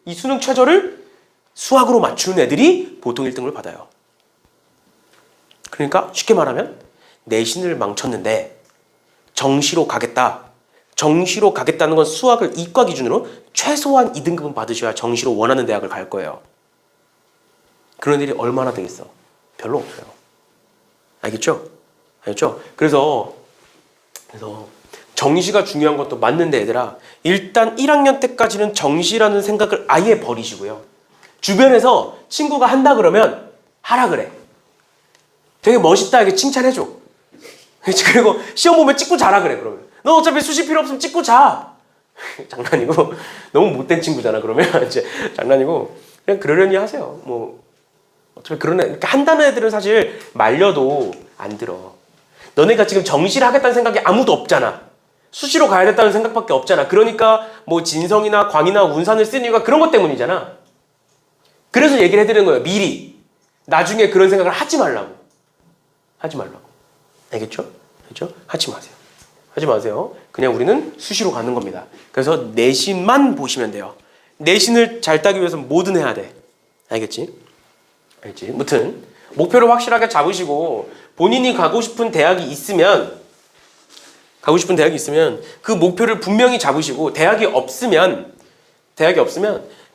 이 수능 최저를 수학으로 맞추는 애들이 보통 1등급을 받아요. 그러니까 쉽게 말하면 내신을 망쳤는데 정시로 가겠다는 건 수학을 이과 기준으로 최소한 2등급은 받으셔야 정시로 원하는 대학을 갈 거예요. 그런 일이 얼마나 되겠어? 별로 없어요. 알겠죠? 그래서 정시가 중요한 것도 맞는데 얘들아, 일단 1학년 때까지는 정시라는 생각을 아예 버리시고요. 주변에서 친구가 한다 그러면 하라 그래. 되게 멋있다 이렇게 칭찬해줘. 그리고 시험 보면 찍고 자라 그래. 그러면 너 어차피 수시 필요 없으면 찍고 자. 장난이고 너무 못된 친구잖아. 그러면 이제 장난이고 그냥 그러려니 하세요. 뭐 어차피 한다는 애들은 사실 말려도 안 들어. 너네가 지금 정시를 하겠다는 생각이 아무도 없잖아. 수시로 가야겠다는 생각밖에 없잖아. 그러니까 뭐 진성이나 광이나 운산을 쓰는 이유가 그런 것 때문이잖아. 그래서 얘기를 해드리는 거예요. 미리. 나중에 그런 생각을 하지 말라고. 알겠죠? 하지 마세요. 그냥 우리는 수시로 가는 겁니다. 그래서 내신만 보시면 돼요. 내신을 잘 따기 위해서는 뭐든 해야 돼. 알겠지? 무튼 목표를 확실하게 잡으시고 본인이 가고 싶은 대학이 있으면 그 목표를 분명히 잡으시고 대학이 없으면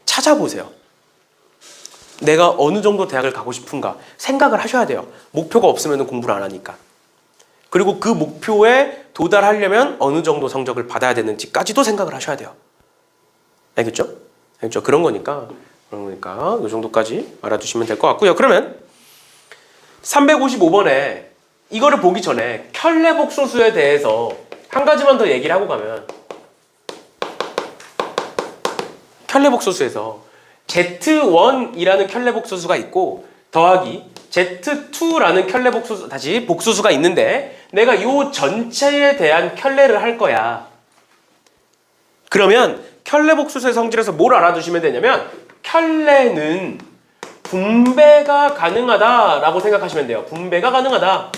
찾아보세요. 내가 어느 정도 대학을 가고 싶은가 생각을 하셔야 돼요. 목표가 없으면 공부를 안 하니까. 그리고 그 목표에 도달하려면 어느 정도 성적을 받아야 되는지까지도 생각을 하셔야 돼요. 알겠죠? 그런 거니까 이 정도까지 알아두시면 될 것 같고요. 그러면 355번에 이거를 보기 전에 켤레복소수에 대해서 한 가지만 더 얘기를 하고 가면, 켤레복소수에서 Z1이라는 켤레복소수가 있고 더하기 Z2라는 켤레복소수, 다시 복소수가 있는데 내가 이 전체에 대한 켤레를 할 거야. 그러면 켤레복소수의 성질에서 뭘 알아두시면 되냐면 켤레는 분배가 가능하다라고 생각하시면 돼요. 분배가 가능하다.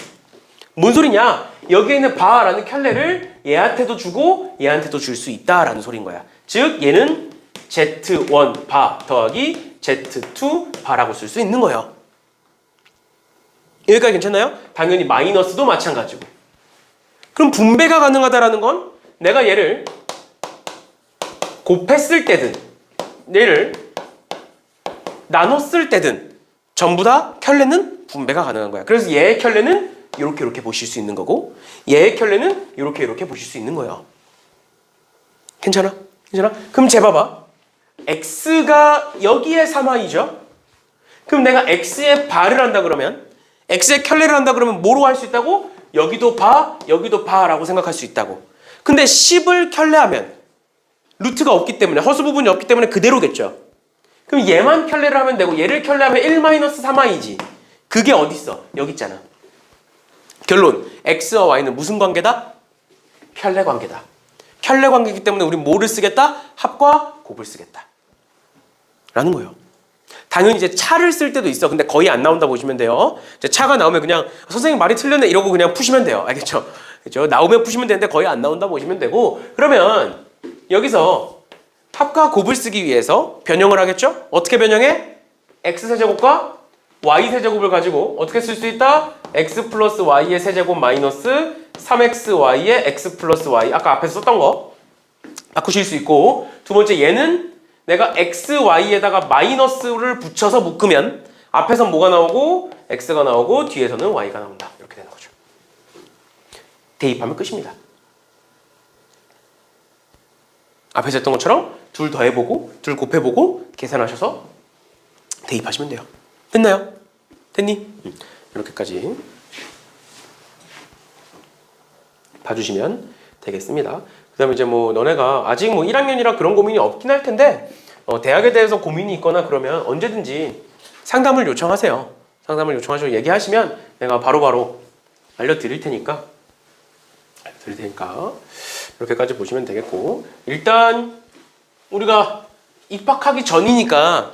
뭔 소리냐? 여기에 있는 바라는 켤레를 얘한테도 주고 얘한테도 줄 수 있다라는 소리인 거야. 즉 얘는 Z1 바 더하기 Z2 바라고 쓸 수 있는 거예요. 여기까지 괜찮나요? 당연히 마이너스도 마찬가지고. 그럼 분배가 가능하다라는 건 내가 얘를 곱했을 때든 얘를 나눴을 때든 전부 다 켤레는 분배가 가능한 거야. 그래서 얘의 켤레는 이렇게 보실 수 있는 거고 얘의 켤레는 이렇게 보실 수 있는 거예요. 괜찮아? 그럼 재봐봐. x가 여기에 3i죠? 그럼 내가 x에 바를 한다 그러면 x에 켤레를 한다 그러면 뭐로 할 수 있다고? 여기도 바라고 생각할 수 있다고. 근데 10을 켤레하면 루트가 없기 때문에 허수 부분이 없기 때문에 그대로겠죠. 그럼 얘만 켤레를 하면 되고 얘를 켤레하면 1-3i지. 그게 어디 있어? 여기 있잖아. 결론 x와 y는 무슨 관계다? 켤레 관계다. 켤레 관계이기 때문에 우린 뭐를 쓰겠다? 합과 곱을 쓰겠다 라는 거예요. 당연히 이제 차를 쓸 때도 있어. 근데 거의 안 나온다 보시면 돼요. 이제 차가 나오면 그냥 선생님 말이 틀렸네 이러고 그냥 푸시면 돼요. 알겠죠? 그렇죠? 나오면 푸시면 되는데 거의 안 나온다 보시면 되고 그러면 여기서 합과 곱을 쓰기 위해서 변형을 하겠죠? 어떻게 변형해? x세제곱과 y세제곱을 가지고 어떻게 쓸 수 있다? x 플러스 y의 세제곱 마이너스 3xy의 x 플러스 y 아까 앞에서 썼던 거 바꾸실 수 있고 두 번째 얘는 내가 xy에다가 마이너스를 붙여서 묶으면 앞에서 뭐가 나오고 x가 나오고 뒤에서는 y가 나온다. 이렇게 되는 거죠. 대입하면 끝입니다. 앞에서 했던 것처럼 둘 더해보고 둘 곱해보고 계산하셔서 대입하시면 돼요. 됐나요? 됐니? 이렇게까지 봐주시면 되겠습니다. 그 다음에 이제 뭐 너네가 아직 뭐 1학년이라 그런 고민이 없긴 할 텐데 대학에 대해서 고민이 있거나 그러면 언제든지 상담을 요청하세요. 상담을 요청하시고 얘기하시면 내가 바로바로 알려드릴 테니까 이렇게까지 보시면 되겠고 일단 우리가 입학하기 전이니까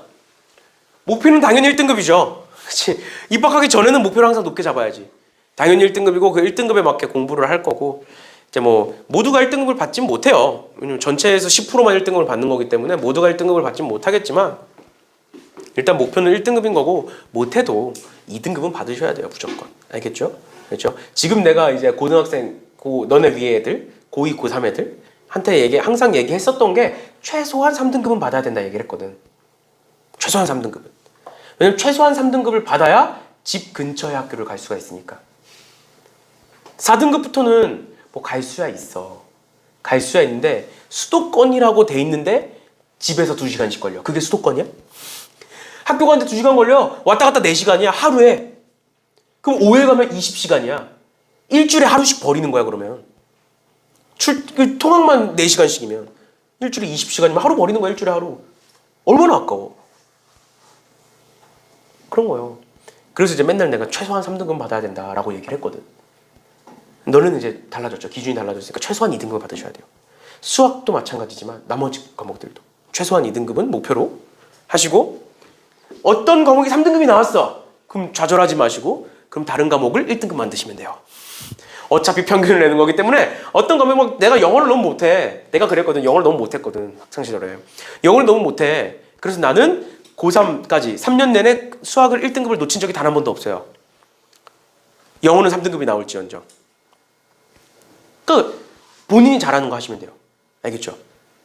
목표는 당연히 1등급이죠. 그치? 입학하기 전에는 목표를 항상 높게 잡아야지. 당연히 1등급이고 그 1등급에 맞게 공부를 할 거고 이제 뭐 모두가 1등급을 받진 못해요. 왜냐면 전체에서 10%만 1등급을 받는 거기 때문에 모두가 1등급을 받진 못하겠지만 일단 목표는 1등급인 거고 못해도 2등급은 받으셔야 돼요. 무조건. 알겠죠? 그렇죠? 지금 내가 이제 고등학생 너네 위에 애들 고2, 고3 애들 한테 항상 얘기했었던 게 최소한 3등급은 받아야 된다 얘기를 했거든. 최소한 3등급은. 왜냐면 최소한 3등급을 받아야 집 근처의 학교를 갈 수가 있으니까. 4등급부터는 뭐 갈 수야 있어. 갈 수야 있는데 수도권이라고 돼 있는데 집에서 2시간씩 걸려. 그게 수도권이야? 학교 가는데 2시간 걸려. 왔다 갔다 4시간이야. 하루에. 그럼 5일 가면 20시간이야. 일주일에 하루씩 버리는 거야 그러면. 통학만 4시간씩이면 일주일에 20시간이면 하루 버리는 거야. 일주일에 하루. 얼마나 아까워. 그런 거예요. 그래서 이제 맨날 내가 최소한 3등급 받아야 된다라고 얘기를 했거든. 너는 이제 달라졌죠. 기준이 달라졌으니까 최소한 2등급을 받으셔야 돼요. 수학도 마찬가지지만 나머지 과목들도 최소한 2등급은 목표로 하시고 어떤 과목이 3등급이 나왔어. 그럼 좌절하지 마시고 그럼 다른 과목을 1등급 만드시면 돼요. 어차피 평균을 내는 거기 때문에 어떤 과목 내가 영어를 너무 못해. 내가 그랬거든. 영어를 너무 못했거든. 학창시절에. 영어를 너무 못해. 그래서 나는 고3까지 3년 내내 수학을 1등급을 놓친 적이 단 한 번도 없어요. 영어는 3등급이 나올지언정. 본인이 잘하는 거 하시면 돼요. 알겠죠?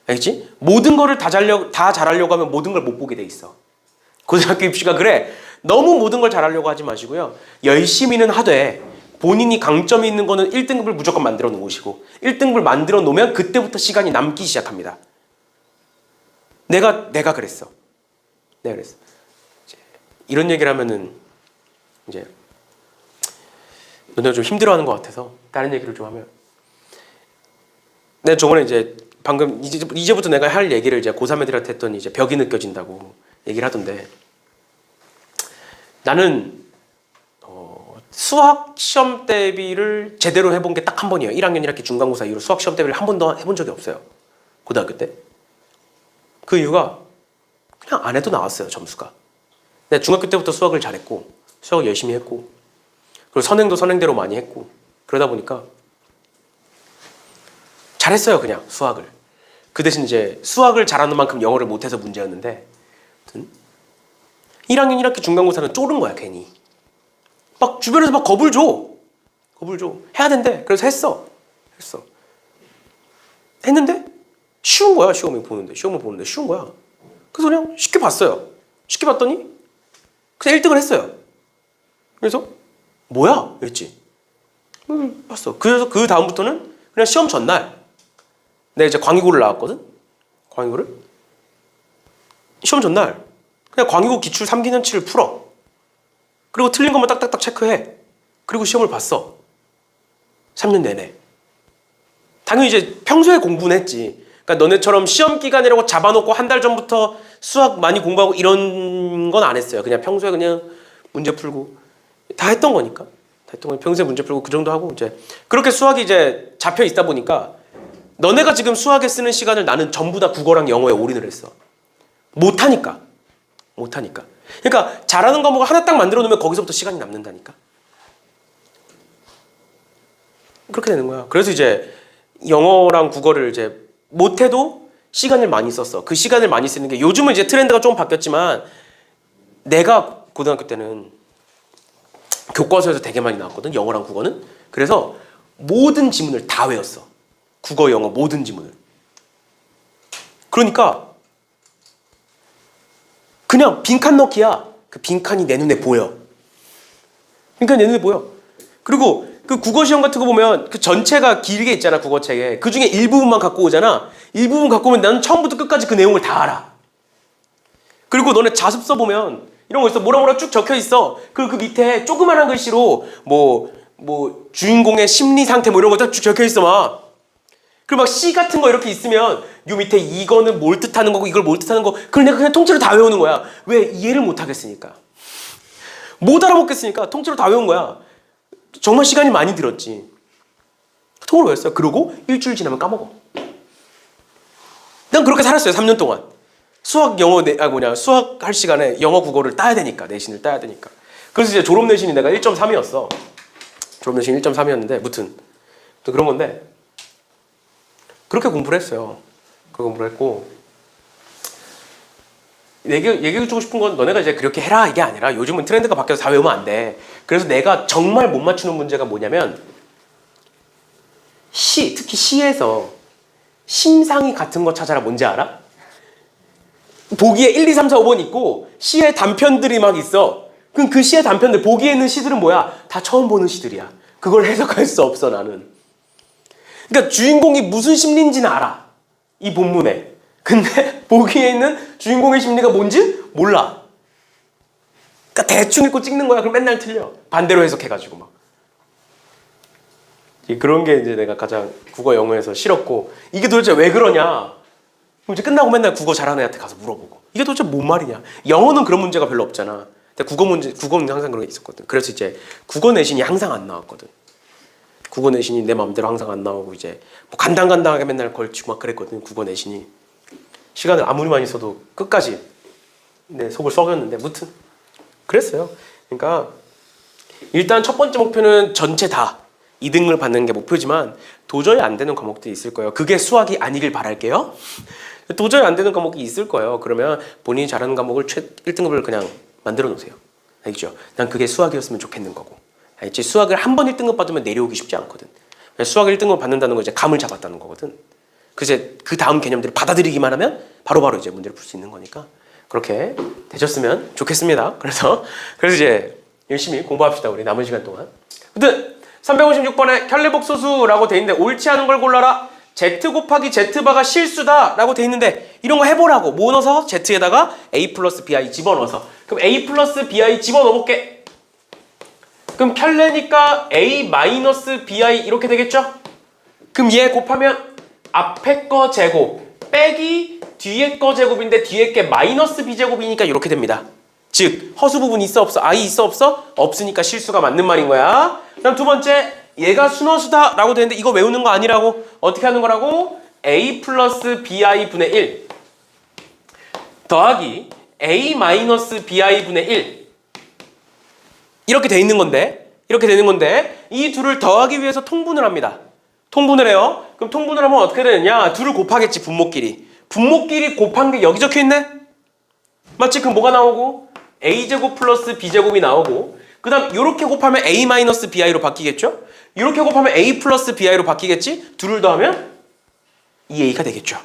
알겠지? 모든 거를 다 잘하려고 하면 모든 걸 못 보게 돼 있어. 고등학교 입시가 그래. 너무 모든 걸 잘하려고 하지 마시고요. 열심히는 하되 본인이 강점이 있는 거는 1등급을 무조건 만들어 놓으시고 1등급을 만들어 놓으면 그때부터 시간이 남기 시작합니다. 내가 그랬어. 내가 그랬어. 이런 얘기를 하면은 이제 너네가 좀 힘들어하는 것 같아서 다른 얘기를 좀 하면 내가 저번에 이제 방금 이제부터 내가 할 얘기를 이제 고3 애들한테 했더니 이제 벽이 느껴진다고 얘기를 하던데 나는 수학 시험 대비를 제대로 해본 게 딱 한 번이에요. 1학년 1학기 중간고사 이후로 수학 시험 대비를 한 번도 해본 적이 없어요. 고등학교 때. 그 이유가 그냥 안 해도 나왔어요. 점수가. 내가 중학교 때부터 수학을 잘했고 수학을 열심히 했고 그리고 선행도 선행대로 많이 했고 그러다 보니까 잘했어요. 그냥 수학을. 그 대신 이제 수학을 잘하는 만큼 영어를 못해서 문제였는데 아무튼 1학년 1학기 중간고사는 쫄은 거야 괜히. 막 주변에서 막 겁을 줘. 해야 된대. 그래서 했어. 했는데 쉬운 거야. 시험을 보는데 쉬운 거야. 그래서 그냥 쉽게 봤어요. 쉽게 봤더니 그냥 1등을 했어요. 그래서 뭐야? 이랬지. 봤어. 그래서 그 다음부터는 그냥 시험 전날 내가 이제 광희고를 나왔거든. 광희고를 시험 전날 그냥 광희고 기출 3기년치를 풀어. 그리고 틀린 것만 딱딱딱 체크해. 그리고 시험을 봤어. 3년 내내. 당연히 이제 평소에 공부는 했지. 그러니까 너네처럼 시험 기간이라고 잡아놓고 한 달 전부터 수학 많이 공부하고 이런 건 안 했어요. 그냥 평소에 그냥 문제 풀고 다 했던 거니까. 평소에 문제 풀고 그 정도 하고 이제 그렇게 수학이 이제 잡혀 있다 보니까 너네가 지금 수학에 쓰는 시간을 나는 전부 다 국어랑 영어에 올인을 했어. 못하니까. 그러니까 잘하는 과목을 하나 딱 만들어 놓으면 거기서부터 시간이 남는다니까. 그렇게 되는 거야. 그래서 이제 영어랑 국어를 이제 못해도 시간을 많이 썼어. 그 시간을 많이 쓰는 게 요즘은 이제 트렌드가 좀 바뀌었지만 내가 고등학교 때는 교과서에서 되게 많이 나왔거든. 영어랑 국어는. 그래서 모든 지문을 다 외웠어. 국어, 영어 모든 지문을. 그러니까 그냥 빈칸 넣기야. 그 빈칸이 내 눈에 보여. 그리고 그 국어 시험 같은 거 보면 그 전체가 길게 있잖아. 국어책에. 그 중에 일부분만 갖고 오잖아. 일부분 갖고 오면 나는 처음부터 끝까지 그 내용을 다 알아. 그리고 너네 자습서 보면 이런 거 있어. 뭐라 쭉 적혀 있어. 그 밑에 조그만한 글씨로 뭐 주인공의 심리 상태 뭐 이런 거 딱 쭉 적혀 있어 막. 그리고 막 시 같은 거 이렇게 있으면 요 밑에 이거는 뭘 뜻하는 거고 이걸 뭘 뜻하는 거 그걸 내가 그냥 통째로 다 외우는 거야. 왜? 이해를 못 하겠으니까. 못 알아먹겠으니까 통째로 다 외운 거야. 정말 시간이 많이 들었지. 통으로 외웠어요. 그러고 일주일 지나면 까먹어. 난 그렇게 살았어요. 3년 동안. 수학 할 시간에 영어 국어를 따야 되니까. 내신을 따야 되니까. 그래서 이제 졸업 내신이 내가 1.3이었어. 졸업 내신 1.3이었는데 무튼 또 그런 건데 그렇게 공부를 했어요. 그렇게 공부를 했고 얘기해주고 싶은 건 너네가 이제 그렇게 해라 이게 아니라 요즘은 트렌드가 바뀌어서 다 외우면 안 돼. 그래서 내가 정말 못 맞추는 문제가 뭐냐면 특히 시에서 심상이 같은 거 찾아라 뭔지 알아? 보기에 1, 2, 3, 4, 5번 있고 시의 단편들이 막 있어. 그럼 그 시의 단편들 보기에 있는 시들은 뭐야? 다 처음 보는 시들이야. 그걸 해석할 수 없어 나는. 그러니까 주인공이 무슨 심리인지는 알아. 이 본문에. 근데 보기에 있는 주인공의 심리가 뭔지 몰라. 그러니까 대충 읽고 찍는 거야. 그럼 맨날 틀려. 반대로 해석해가지고 막. 그런 게 이제 내가 가장 국어 영어에서 싫었고 이게 도대체 왜 그러냐. 그럼 이제 끝나고 맨날 국어 잘하는 애한테 가서 물어보고 이게 도대체 뭔 말이냐. 영어는 그런 문제가 별로 없잖아. 근데 국어는 항상 그런 게 있었거든. 그래서 이제 국어 내신이 항상 안 나왔거든. 국어 내신이 내 마음대로 항상 안 나오고 이제 뭐 간당간당하게 맨날 걸치고 막 그랬거든. 국어 내신이 시간을 아무리 많이 써도 끝까지 내 속을 썩였는데 무튼 그랬어요. 그러니까 일단 첫 번째 목표는 전체 다 2등을 받는 게 목표지만 도저히 안 되는 과목들이 있을 거예요. 그게 수학이 아니길 바랄게요. 도저히 안 되는 과목이 있을 거예요. 그러면 본인이 잘하는 과목을 1등급을 그냥 만들어 놓으세요. 알겠죠? 난 그게 수학이었으면 좋겠는 거고. 알겠지? 수학을 한 번 1등급 받으면 내려오기 쉽지 않거든. 수학 1등급 받는다는 건 이제 감을 잡았다는 거거든. 그래서 그 다음 개념들을 받아들이기만 하면 바로바로 이제 문제를 풀 수 있는 거니까 그렇게 되셨으면 좋겠습니다. 그래서 이제 열심히 공부합시다. 우리 남은 시간 동안. 아무튼 356번에 켤레복소수라고 돼 있는데 옳지 않은 걸 골라라. Z 곱하기 Z바가 실수다 라고 돼 있는데 이런 거 해보라고. 뭐 넣어서? Z에다가 A 플러스 BI 집어넣어서. 그럼 A 플러스 BI 집어넣어볼게. 그럼 켤레니까 A 마이너스 BI 이렇게 되겠죠? 그럼 얘 곱하면 앞에 거 제곱 빼기 뒤에 거 제곱인데 뒤에 게 마이너스 B제곱이니까 이렇게 됩니다. 즉 허수 부분 있어 없어? I 있어 없어? 없으니까 실수가 맞는 말인 거야. 그다음 두 번째 얘가 순허수다 라고 되는데 이거 외우는 거 아니라고. 어떻게 하는 거라고? A 플러스 BI 분의 1 더하기 A 마이너스 BI 분의 1 이렇게 돼 있는 건데 이 둘을 더하기 위해서 통분을 합니다. 통분을 해요. 그럼 통분을 하면 어떻게 되느냐? 둘을 곱하겠지. 분모끼리 곱한 게 여기 적혀 있네? 맞지? 그럼 뭐가 나오고? a제곱 플러스 b제곱이 나오고 그 다음 이렇게 곱하면 a 마이너스 bi로 바뀌겠죠? 이렇게 곱하면 a 플러스 bi로 바뀌겠지? 둘을 더하면 2a가 되겠죠.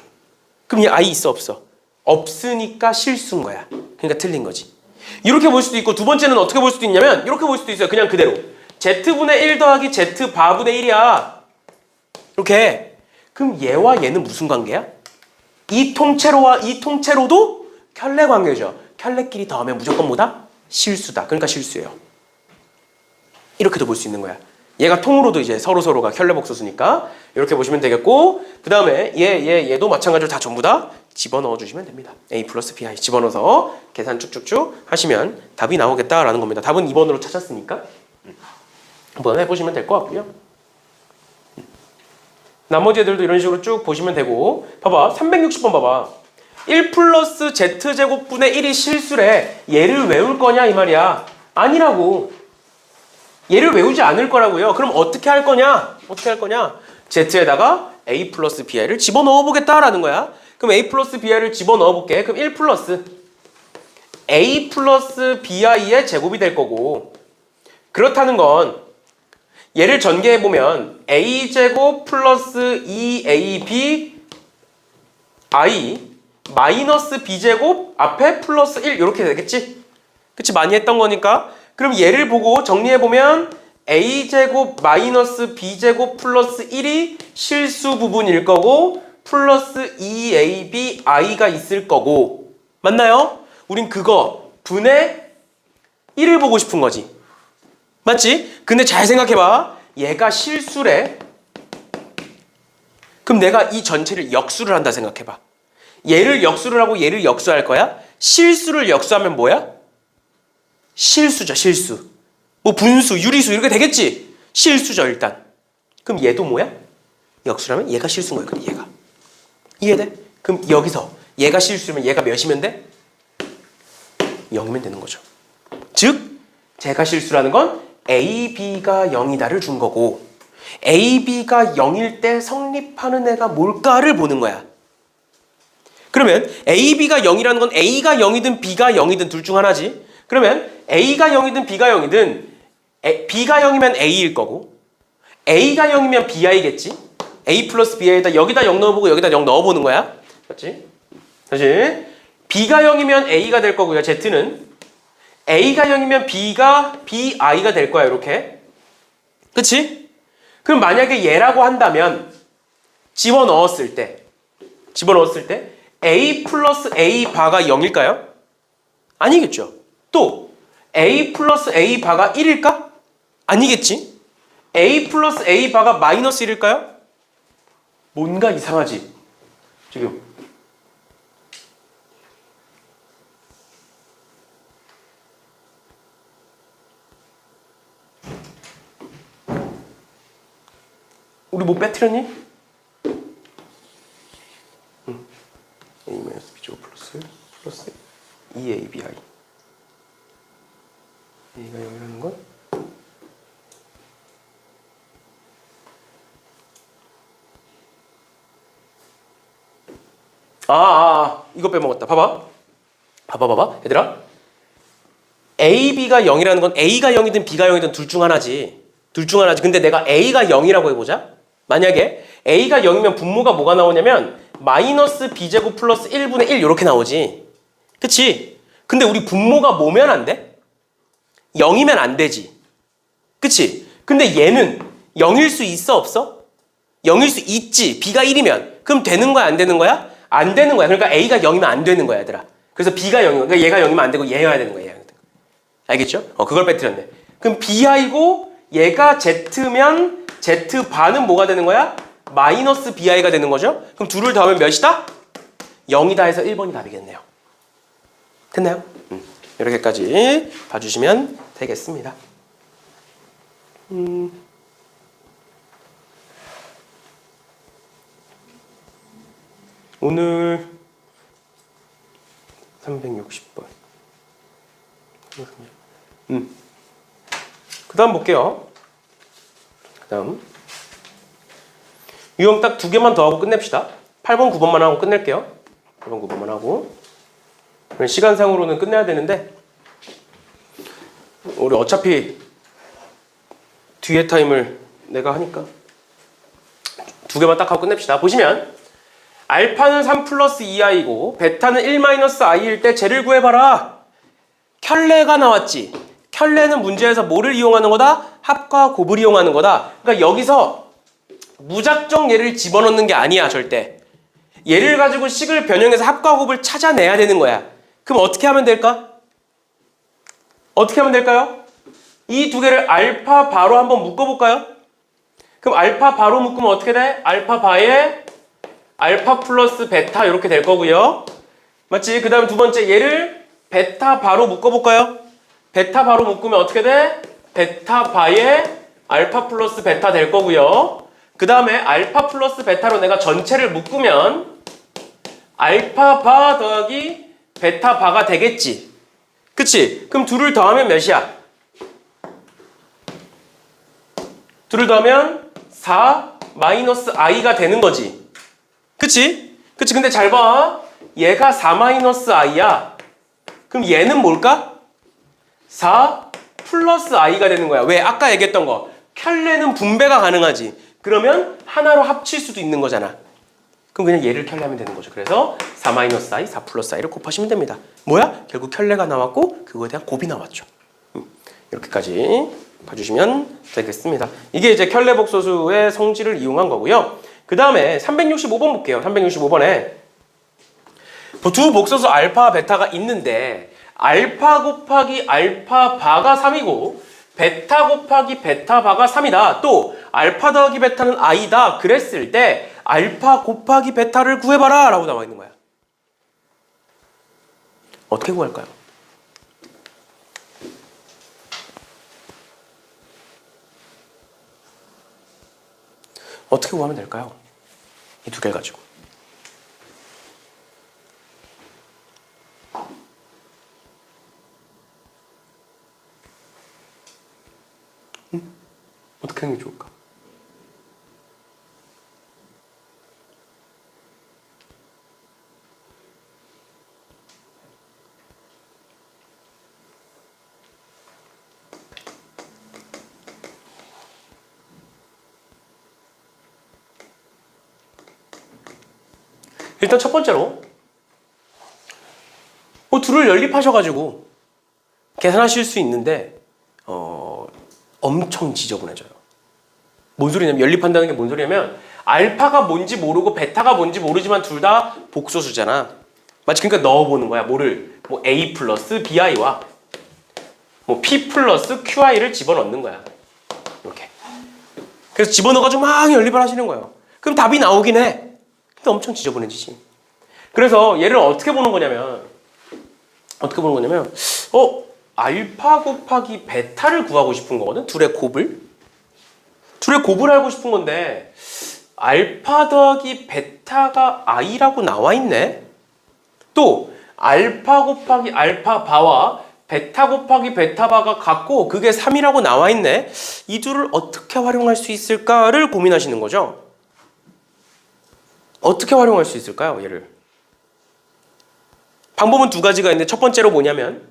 그럼 얘 i 있어 없어? 없으니까 실수인 거야. 그러니까 틀린 거지. 이렇게 볼 수도 있고 두 번째는 어떻게 볼 수도 있냐면 이렇게 볼 수도 있어요. 그냥 그대로 z분의 1 더하기 z 바분의 1이야. 이렇게. 그럼 얘와 얘는 무슨 관계야? 이 통째로와 이 통째로도 켤레 관계죠. 켤레끼리 더하면 무조건 뭐다? 실수다. 그러니까 실수예요. 이렇게도 볼 수 있는 거야. 얘가 통으로도 이제 서로가 켤레 복소수니까 이렇게 보시면 되겠고 그 다음에 얘도 마찬가지로 다 전부 다 집어넣어 주시면 됩니다. a 플러스 bi 집어넣어서 계산 쭉쭉쭉 하시면 답이 나오겠다라는 겁니다. 답은 2번으로 찾았으니까 한번 해보시면 될 것 같고요. 나머지 애들도 이런 식으로 쭉 보시면 되고 봐봐 360번 봐봐 1 플러스 z제곱분의 1이 실수래. 얘를 외울 거냐 이 말이야. 아니라고. 얘를 외우지 않을 거라고요. 그럼 어떻게 할 거냐? z에다가 a 플러스 bi를 집어넣어 보겠다라는 거야. 그럼 a 플러스 bi를 집어넣어 볼게. 그럼 1 플러스 a 플러스 bi의 제곱이 될 거고 그렇다는 건 얘를 전개해보면 a제곱 플러스 2ab i 마이너스 b제곱 앞에 플러스 1 이렇게 되겠지? 그치? 많이 했던 거니까 그럼 얘를 보고 정리해보면 a제곱 마이너스 b제곱 플러스 1이 실수 부분일 거고 플러스 2ab i가 있을 거고 맞나요? 우린 그거 분의 1을 보고 싶은 거지. 맞지? 근데 잘 생각해봐. 얘가 실수래. 그럼 내가 이 전체를 역수를 한다 생각해봐. 얘를 역수를 하고 얘를 역수할 거야? 실수를 역수하면 뭐야? 실수죠, 실수. 뭐 분수, 유리수 이렇게 되겠지? 실수죠, 일단. 그럼 얘도 뭐야? 역수라면 얘가 실수인 거야, 그럼 얘가. 이해돼? 그럼 여기서 얘가 실수면 얘가 몇이면 돼? 0이면 되는 거죠. 즉, 제가 실수라는 건 A, B가 0이다를 준 거고 A, B가 0일 때 성립하는 애가 뭘까를 보는 거야. 그러면 A, B가 0이라는 건 A가 0이든 B가 0이든 둘 중 하나지. 그러면 A가 0이든 B가 0이든 B가 0이면 A일 거고 A가 0이면 BI겠지. A 플러스 BI에다 여기다 0 넣어보고 여기다 0 넣어보는 거야. 맞지? 다시 B가 0이면 A가 될 거고요. Z는 A가 0이면 B가 BI가 될 거야. 이렇게. 그치? 그럼 만약에 얘라고 한다면 집어넣었을 때 A 플러스 A 바가 0일까요? 아니겠죠. 또 A 플러스 A 바가 1일까? 아니겠지. A 플러스 A 바가 마이너스 1일까요? 뭔가 이상하지. 지금 우리 뭐 빼트렸니? A 마이너스 B 제곱 플러스 2ABI A가 0이라는 건 이거 빼먹었다. 봐봐 얘들아 A, B가 0이라는 건 A가 0이든 B가 0이든 둘 중 하나지. 근데 내가 A가 0이라고 해보자. 만약에 A가 0이면 분모가 뭐가 나오냐면 마이너스 B제곱 플러스 1분의 1 이렇게 나오지. 그치? 근데 우리 분모가 뭐면 안 돼? 0이면 안 되지. 그치? 근데 얘는 0일 수 있어 없어? 0일 수 있지. B가 1이면. 그럼 되는 거야 안 되는 거야? 안 되는 거야. 그러니까 A가 0이면 안 되는 거야 얘들아. 그래서 B가 0이고 그러니까 얘가 0이면 안 되고 얘여야 되는 거야. 알겠죠? 그걸 빼뜨렸네. 그럼 BI고 얘가 Z면 Z반은 뭐가 되는 거야? 마이너스 BI가 되는 거죠? 그럼 둘을 더하면 몇이다? 0이다 해서 1번이 답이겠네요. 됐나요? 이렇게까지 봐주시면 되겠습니다. 오늘 360번. 그 다음 볼게요. 그 다음 유형 딱 2개만 더 하고 끝냅시다. 8번 9번만 하고 끝낼게요. 8번 9번만 하고 시간상으로는 끝내야 되는데 우리 어차피 뒤에 타임을 내가 하니까 두 개만 딱 하고 끝냅시다. 보시면 알파는 3 플러스 2i고 베타는 1 마이너스 i일 때 쟤를 구해봐라. 켤레가 나왔지. 켤레는 문제에서 뭐를 이용하는 거다? 합과 곱을 이용하는 거다. 그러니까 여기서 무작정 얘를 집어넣는 게 아니야, 절대. 얘를 가지고 식을 변형해서 합과 곱을 찾아내야 되는 거야. 그럼 어떻게 하면 될까? 어떻게 하면 될까요? 이 두 개를 알파 바로 한번 묶어볼까요? 그럼 알파 바로 묶으면 어떻게 돼? 알파 바에 알파 플러스 베타 이렇게 될 거고요. 맞지? 그 다음에 두 번째 얘를 베타 바로 묶어볼까요? 베타 바로 묶으면 어떻게 돼? 베타 바에 알파 플러스 베타 될 거고요. 그 다음에 알파 플러스 베타로 내가 전체를 묶으면 알파 바 더하기 베타 바가 되겠지. 그치? 그럼 둘을 더하면 몇이야? 둘을 더하면 4 마이너스 i가 되는 거지. 그치? 그치? 근데 잘 봐. 얘가 4 마이너스 i야. 그럼 얘는 뭘까? 4 플러스 i가 되는 거야. 왜? 아까 얘기했던 거. 켤레는 분배가 가능하지. 그러면 하나로 합칠 수도 있는 거잖아. 그럼 그냥 얘를 켤레하면 되는 거죠. 그래서 4 마이너스 i, 4 플러스 i를 곱하시면 됩니다. 뭐야? 결국 켤레가 나왔고 그거에 대한 곱이 나왔죠. 이렇게까지 봐주시면 되겠습니다. 이게 이제 켤레 복소수의 성질을 이용한 거고요. 그 다음에 365번 볼게요. 365번에 두 복소수 알파, 베타가 있는데 알파 곱하기 알파 바가 3이고 베타 곱하기 베타 바가 3이다. 또 알파 더하기 베타는 i다. 그랬을 때 알파 곱하기 베타를 구해봐라 라고 나와 있는 거야. 어떻게 구할까요? 어떻게 구하면 될까요? 이 두 개 가지고. 어떻게 하는 게 좋을까? 일단 첫 번째로 둘을 연립하셔가지고 계산하실 수 있는데 엄청 지저분해져요. 뭔 소리냐면 연립한다는 게 뭔 소리냐면 알파가 뭔지 모르고 베타가 뭔지 모르지만 둘 다 복소수잖아. 맞지? 그러니까 넣어보는 거야. 뭐를? 뭐 A 플러스 BI와 뭐 P 플러스 QI를 집어넣는 거야. 이렇게. 그래서 집어넣어가지고 막 연립을 하시는 거예요. 그럼 답이 나오긴 해. 근데 엄청 지저분해지지. 그래서 얘를 어떻게 보는 거냐면 알파 곱하기 베타를 구하고 싶은 거거든. 둘의 곱을 알고 싶은 건데 알파 더하기 베타가 i라고 나와 있네. 또 알파 곱하기 알파 바와 베타 곱하기 베타 바가 같고 그게 3이라고 나와 있네. 이 둘을 어떻게 활용할 수 있을까를 고민하시는 거죠. 어떻게 활용할 수 있을까요? 얘를. 방법은 두 가지가 있는데 첫 번째로 뭐냐면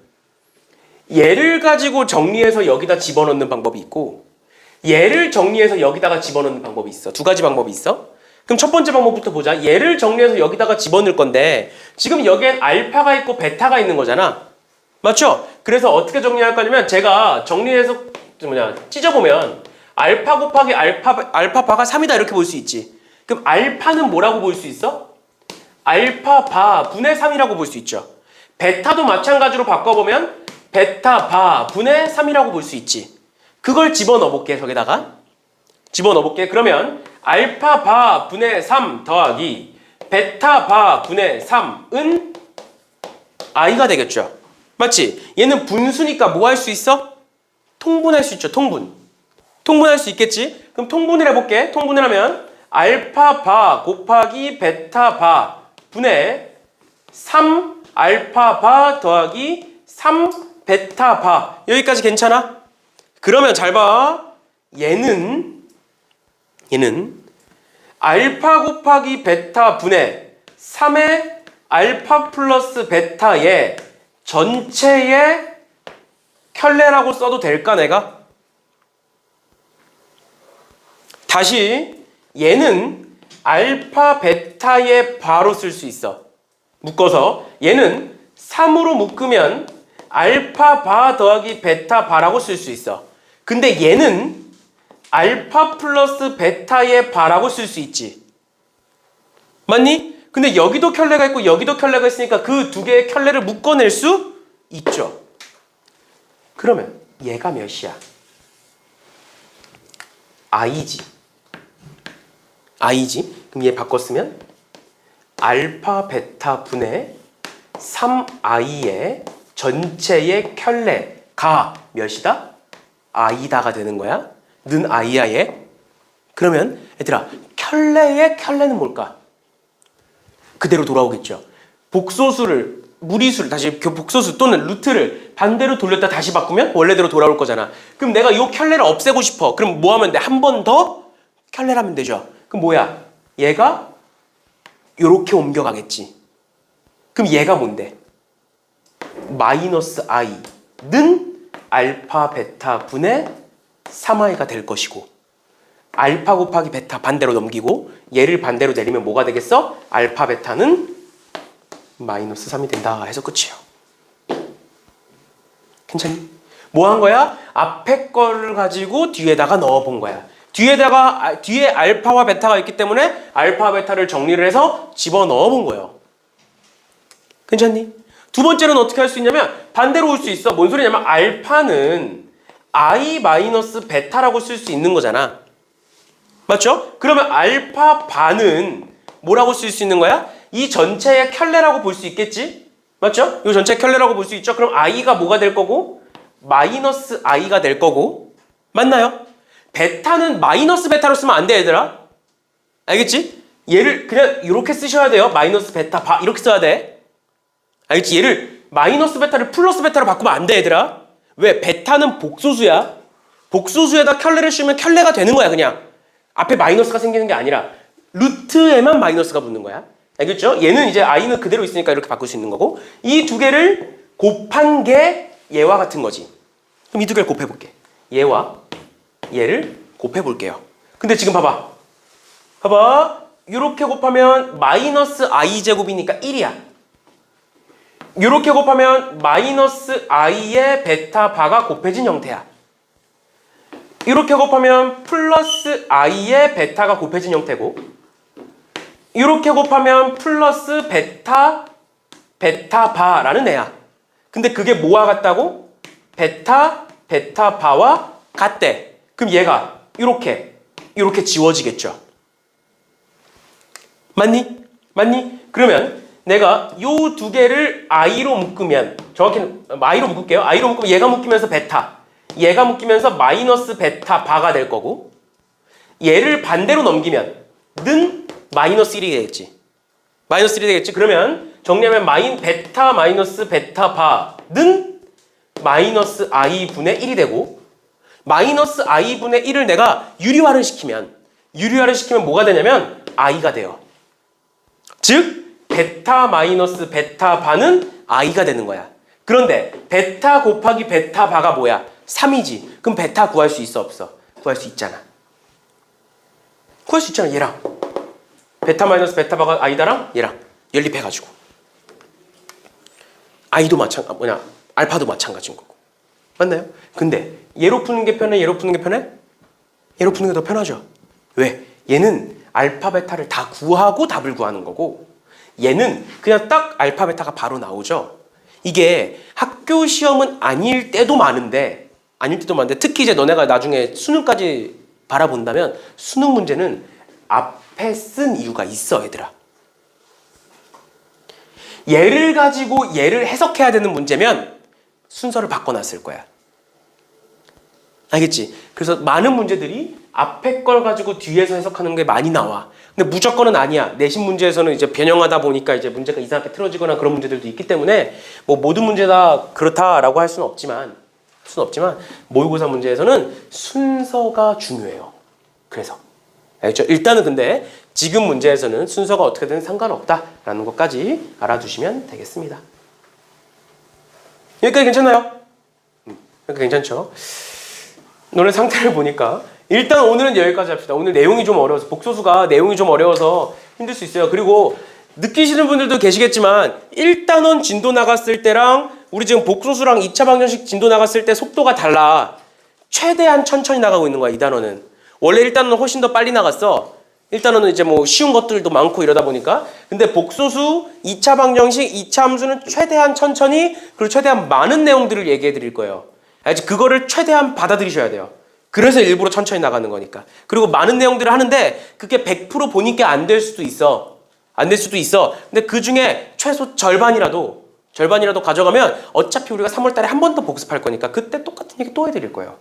얘를 가지고 정리해서 여기다 집어넣는 방법이 있고 얘를 정리해서 여기다가 집어넣는 방법이 있어. 두 가지 방법이 있어. 그럼 첫 번째 방법부터 보자. 얘를 정리해서 여기다가 집어넣을 건데 지금 여기엔 알파가 있고 베타가 있는 거잖아. 맞죠? 그래서 어떻게 정리할 거냐면 제가 정리해서 찢어보면 알파 곱하기 알파 바가 3이다 이렇게 볼 수 있지. 그럼 알파는 뭐라고 볼 수 있어? 알파 바 분의 3이라고 볼 수 있죠. 베타도 마찬가지로 바꿔보면 베타 바 분의 3이라고 볼 수 있지. 그걸 집어넣어볼게. 저기다가 집어넣어볼게. 그러면 알파 바 분의 3 더하기 베타 바 분의 3은 i가 되겠죠. 맞지? 얘는 분수니까 뭐 할 수 있어? 통분할 수 있죠. 통분할 수 있겠지? 그럼 통분을 해볼게. 통분을 하면 알파 바 곱하기 베타 바 분의 3 알파 바 더하기 3 베타 바. 여기까지 괜찮아? 그러면 잘 봐. 얘는 알파 곱하기 베타 분의 3의 알파 플러스 베타의 전체의 켤레라고 써도 될까 내가? 다시 얘는 알파 베타의 바로 쓸 수 있어. 묶어서 얘는 3으로 묶으면 알파 바 더하기 베타 바라고 쓸 수 있어. 근데 얘는 알파 플러스 베타의 바라고 쓸 수 있지. 맞니? 근데 여기도 켤레가 있고 여기도 켤레가 있으니까 그 두 개의 켤레를 묶어낼 수 있죠. 그러면 얘가 몇이야? i지. i지. 그럼 얘 바꿨으면 알파 베타 분의 3i의 전체의 켤레가 몇이다? i다가 되는 거야. 는 i야 얘. 그러면 얘들아 켤레의 켤레는 뭘까? 그대로 돌아오겠죠. 복소수를 무리수를 다시 복소수 또는 루트를 반대로 돌렸다 다시 바꾸면 원래대로 돌아올 거잖아. 그럼 내가 이 켤레를 없애고 싶어. 그럼 뭐 하면 돼? 한 번 더 켤레를 하면 되죠. 그럼 뭐야? 얘가 요렇게 옮겨가겠지. 그럼 얘가 뭔데? 마이너스 i는 알파 베타 분의 3i가 될 것이고 알파 곱하기 베타 반대로 넘기고 얘를 반대로 내리면 뭐가 되겠어? 알파 베타는 마이너스 3이 된다 해서 끝이에요. 괜찮니? 뭐 한 거야? 앞에 거를 가지고 뒤에다가 넣어본 거야. 뒤에 알파와 베타가 있기 때문에 알파 베타를 정리를 해서 집어넣어 본 거예요. 괜찮니? 두 번째는 어떻게 할 수 있냐면 반대로 올 수 있어. 뭔 소리냐면 알파는 i 마이너스 베타라고 쓸 수 있는 거잖아. 맞죠? 그러면 알파 반은 뭐라고 쓸 수 있는 거야? 이 전체의 켤레라고 볼 수 있겠지? 맞죠? 이 전체 켤레라고 볼 수 있죠? 그럼 i가 뭐가 될 거고? 마이너스 i가 될 거고. 맞나요? 베타는 마이너스 베타로 쓰면 안 돼, 얘들아. 알겠지? 얘를 그냥 이렇게 쓰셔야 돼요. 마이너스 베타 바 이렇게 써야 돼. 알겠지? 얘를 마이너스 베타를 플러스 베타로 바꾸면 안 돼, 얘들아. 왜? 베타는 복소수야. 복소수에다 켤레를 씌우면 켤레가 되는 거야, 그냥. 앞에 마이너스가 생기는 게 아니라 루트에만 마이너스가 붙는 거야. 알겠죠? 얘는 이제 i는 그대로 있으니까 이렇게 바꿀 수 있는 거고 이 두 개를 곱한 게 얘와 같은 거지. 그럼 이 두 개를 곱해볼게. 얘와 얘를 곱해볼게요. 근데 지금 봐봐. 이렇게 곱하면 마이너스 i 제곱이니까 1이야. 이렇게 곱하면 마이너스 i의 베타 바가 곱해진 형태야. 이렇게 곱하면 플러스 i의 베타가 곱해진 형태고 이렇게 곱하면 플러스 베타 바라는 애야. 근데 그게 뭐와 같다고? 베타 바와 같대. 그럼 얘가 이렇게 지워지겠죠. 맞니? 그러면 내가 요 두 개를 i로 묶으면 정확히는 i로 묶을게요. i로 묶으면 얘가 묶이면서 베타 얘가 묶이면서 마이너스 베타 바가 될 거고 얘를 반대로 넘기면 는 마이너스 1이 되겠지. 마이너스 1이 되겠지. 그러면 정리하면 베타 마이너스 베타 바는 마이너스 i분의 1이 되고 마이너스 i분의 1을 내가 유리화를 시키면 뭐가 되냐면 i가 돼요. 즉 베타 마이너스 베타 바는 i가 되는 거야. 그런데 베타 곱하기 베타 바가 뭐야? 3이지. 그럼 베타 구할 수 있어 없어? 구할 수 있잖아. 얘랑 베타 마이너스 베타 바가 i다랑 얘랑 연립해가지고 i도 알파도 마찬가지인 거고. 맞나요? 근데 얘로 푸는 게 편해? 얘로 푸는 게 편해? 얘로 푸는 게 더 편하죠. 왜? 얘는 알파 베타를 다 구하고 답을 구하는 거고 얘는 그냥 딱 알파 베타가 바로 나오죠. 이게 학교 시험은 아닐 때도 많은데 특히 이제 너네가 나중에 수능까지 바라본다면 수능 문제는 앞에 쓴 이유가 있어, 얘들아. 얘를 가지고 얘를 해석해야 되는 문제면 순서를 바꿔놨을 거야. 알겠지? 그래서 많은 문제들이 앞에 걸 가지고 뒤에서 해석하는 게 많이 나와. 근데 무조건은 아니야. 내신 문제에서는 이제 변형하다 보니까 이제 문제가 이상하게 틀어지거나 그런 문제들도 있기 때문에 뭐 모든 문제 다 그렇다라고 할 수는 없지만 모의고사 문제에서는 순서가 중요해요. 그래서 알겠죠? 일단은 근데 지금 문제에서는 순서가 어떻게든 상관없다라는 것까지 알아두시면 되겠습니다. 여기까지 괜찮나요? 괜찮죠? 오늘 상태를 보니까 일단 오늘은 여기까지 합시다. 오늘 내용이 좀 어려워서 복소수가 내용이 좀 어려워서 힘들 수 있어요. 그리고 느끼시는 분들도 계시겠지만 1단원 진도 나갔을 때랑 우리 지금 복소수랑 2차 방정식 진도 나갔을 때 속도가 달라. 최대한 천천히 나가고 있는 거야. 2단원은. 원래 1단원은 훨씬 더 빨리 나갔어. 1단원은 이제 뭐 쉬운 것들도 많고 이러다 보니까. 근데 복소수, 2차 방정식, 2차 함수는 최대한 천천히 그리고 최대한 많은 내용들을 얘기해 드릴 거예요. 알지? 그거를 최대한 받아들이셔야 돼요. 그래서 일부러 천천히 나가는 거니까. 그리고 많은 내용들을 하는데 그게 100% 보니까 안 될 수도 있어. 안 될 수도 있어. 근데 그 중에 최소 절반이라도 가져가면 어차피 우리가 3월 달에 한 번 더 복습할 거니까 그때 똑같은 얘기 또 해드릴 거예요.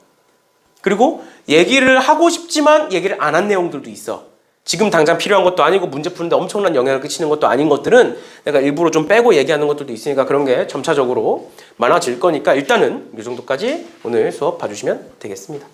그리고 얘기를 하고 싶지만 얘기를 안 한 내용들도 있어. 지금 당장 필요한 것도 아니고 문제 푸는데 엄청난 영향을 끼치는 것도 아닌 것들은 내가 일부러 좀 빼고 얘기하는 것들도 있으니까 그런 게 점차적으로 많아질 거니까 일단은 이 정도까지 오늘 수업 봐주시면 되겠습니다.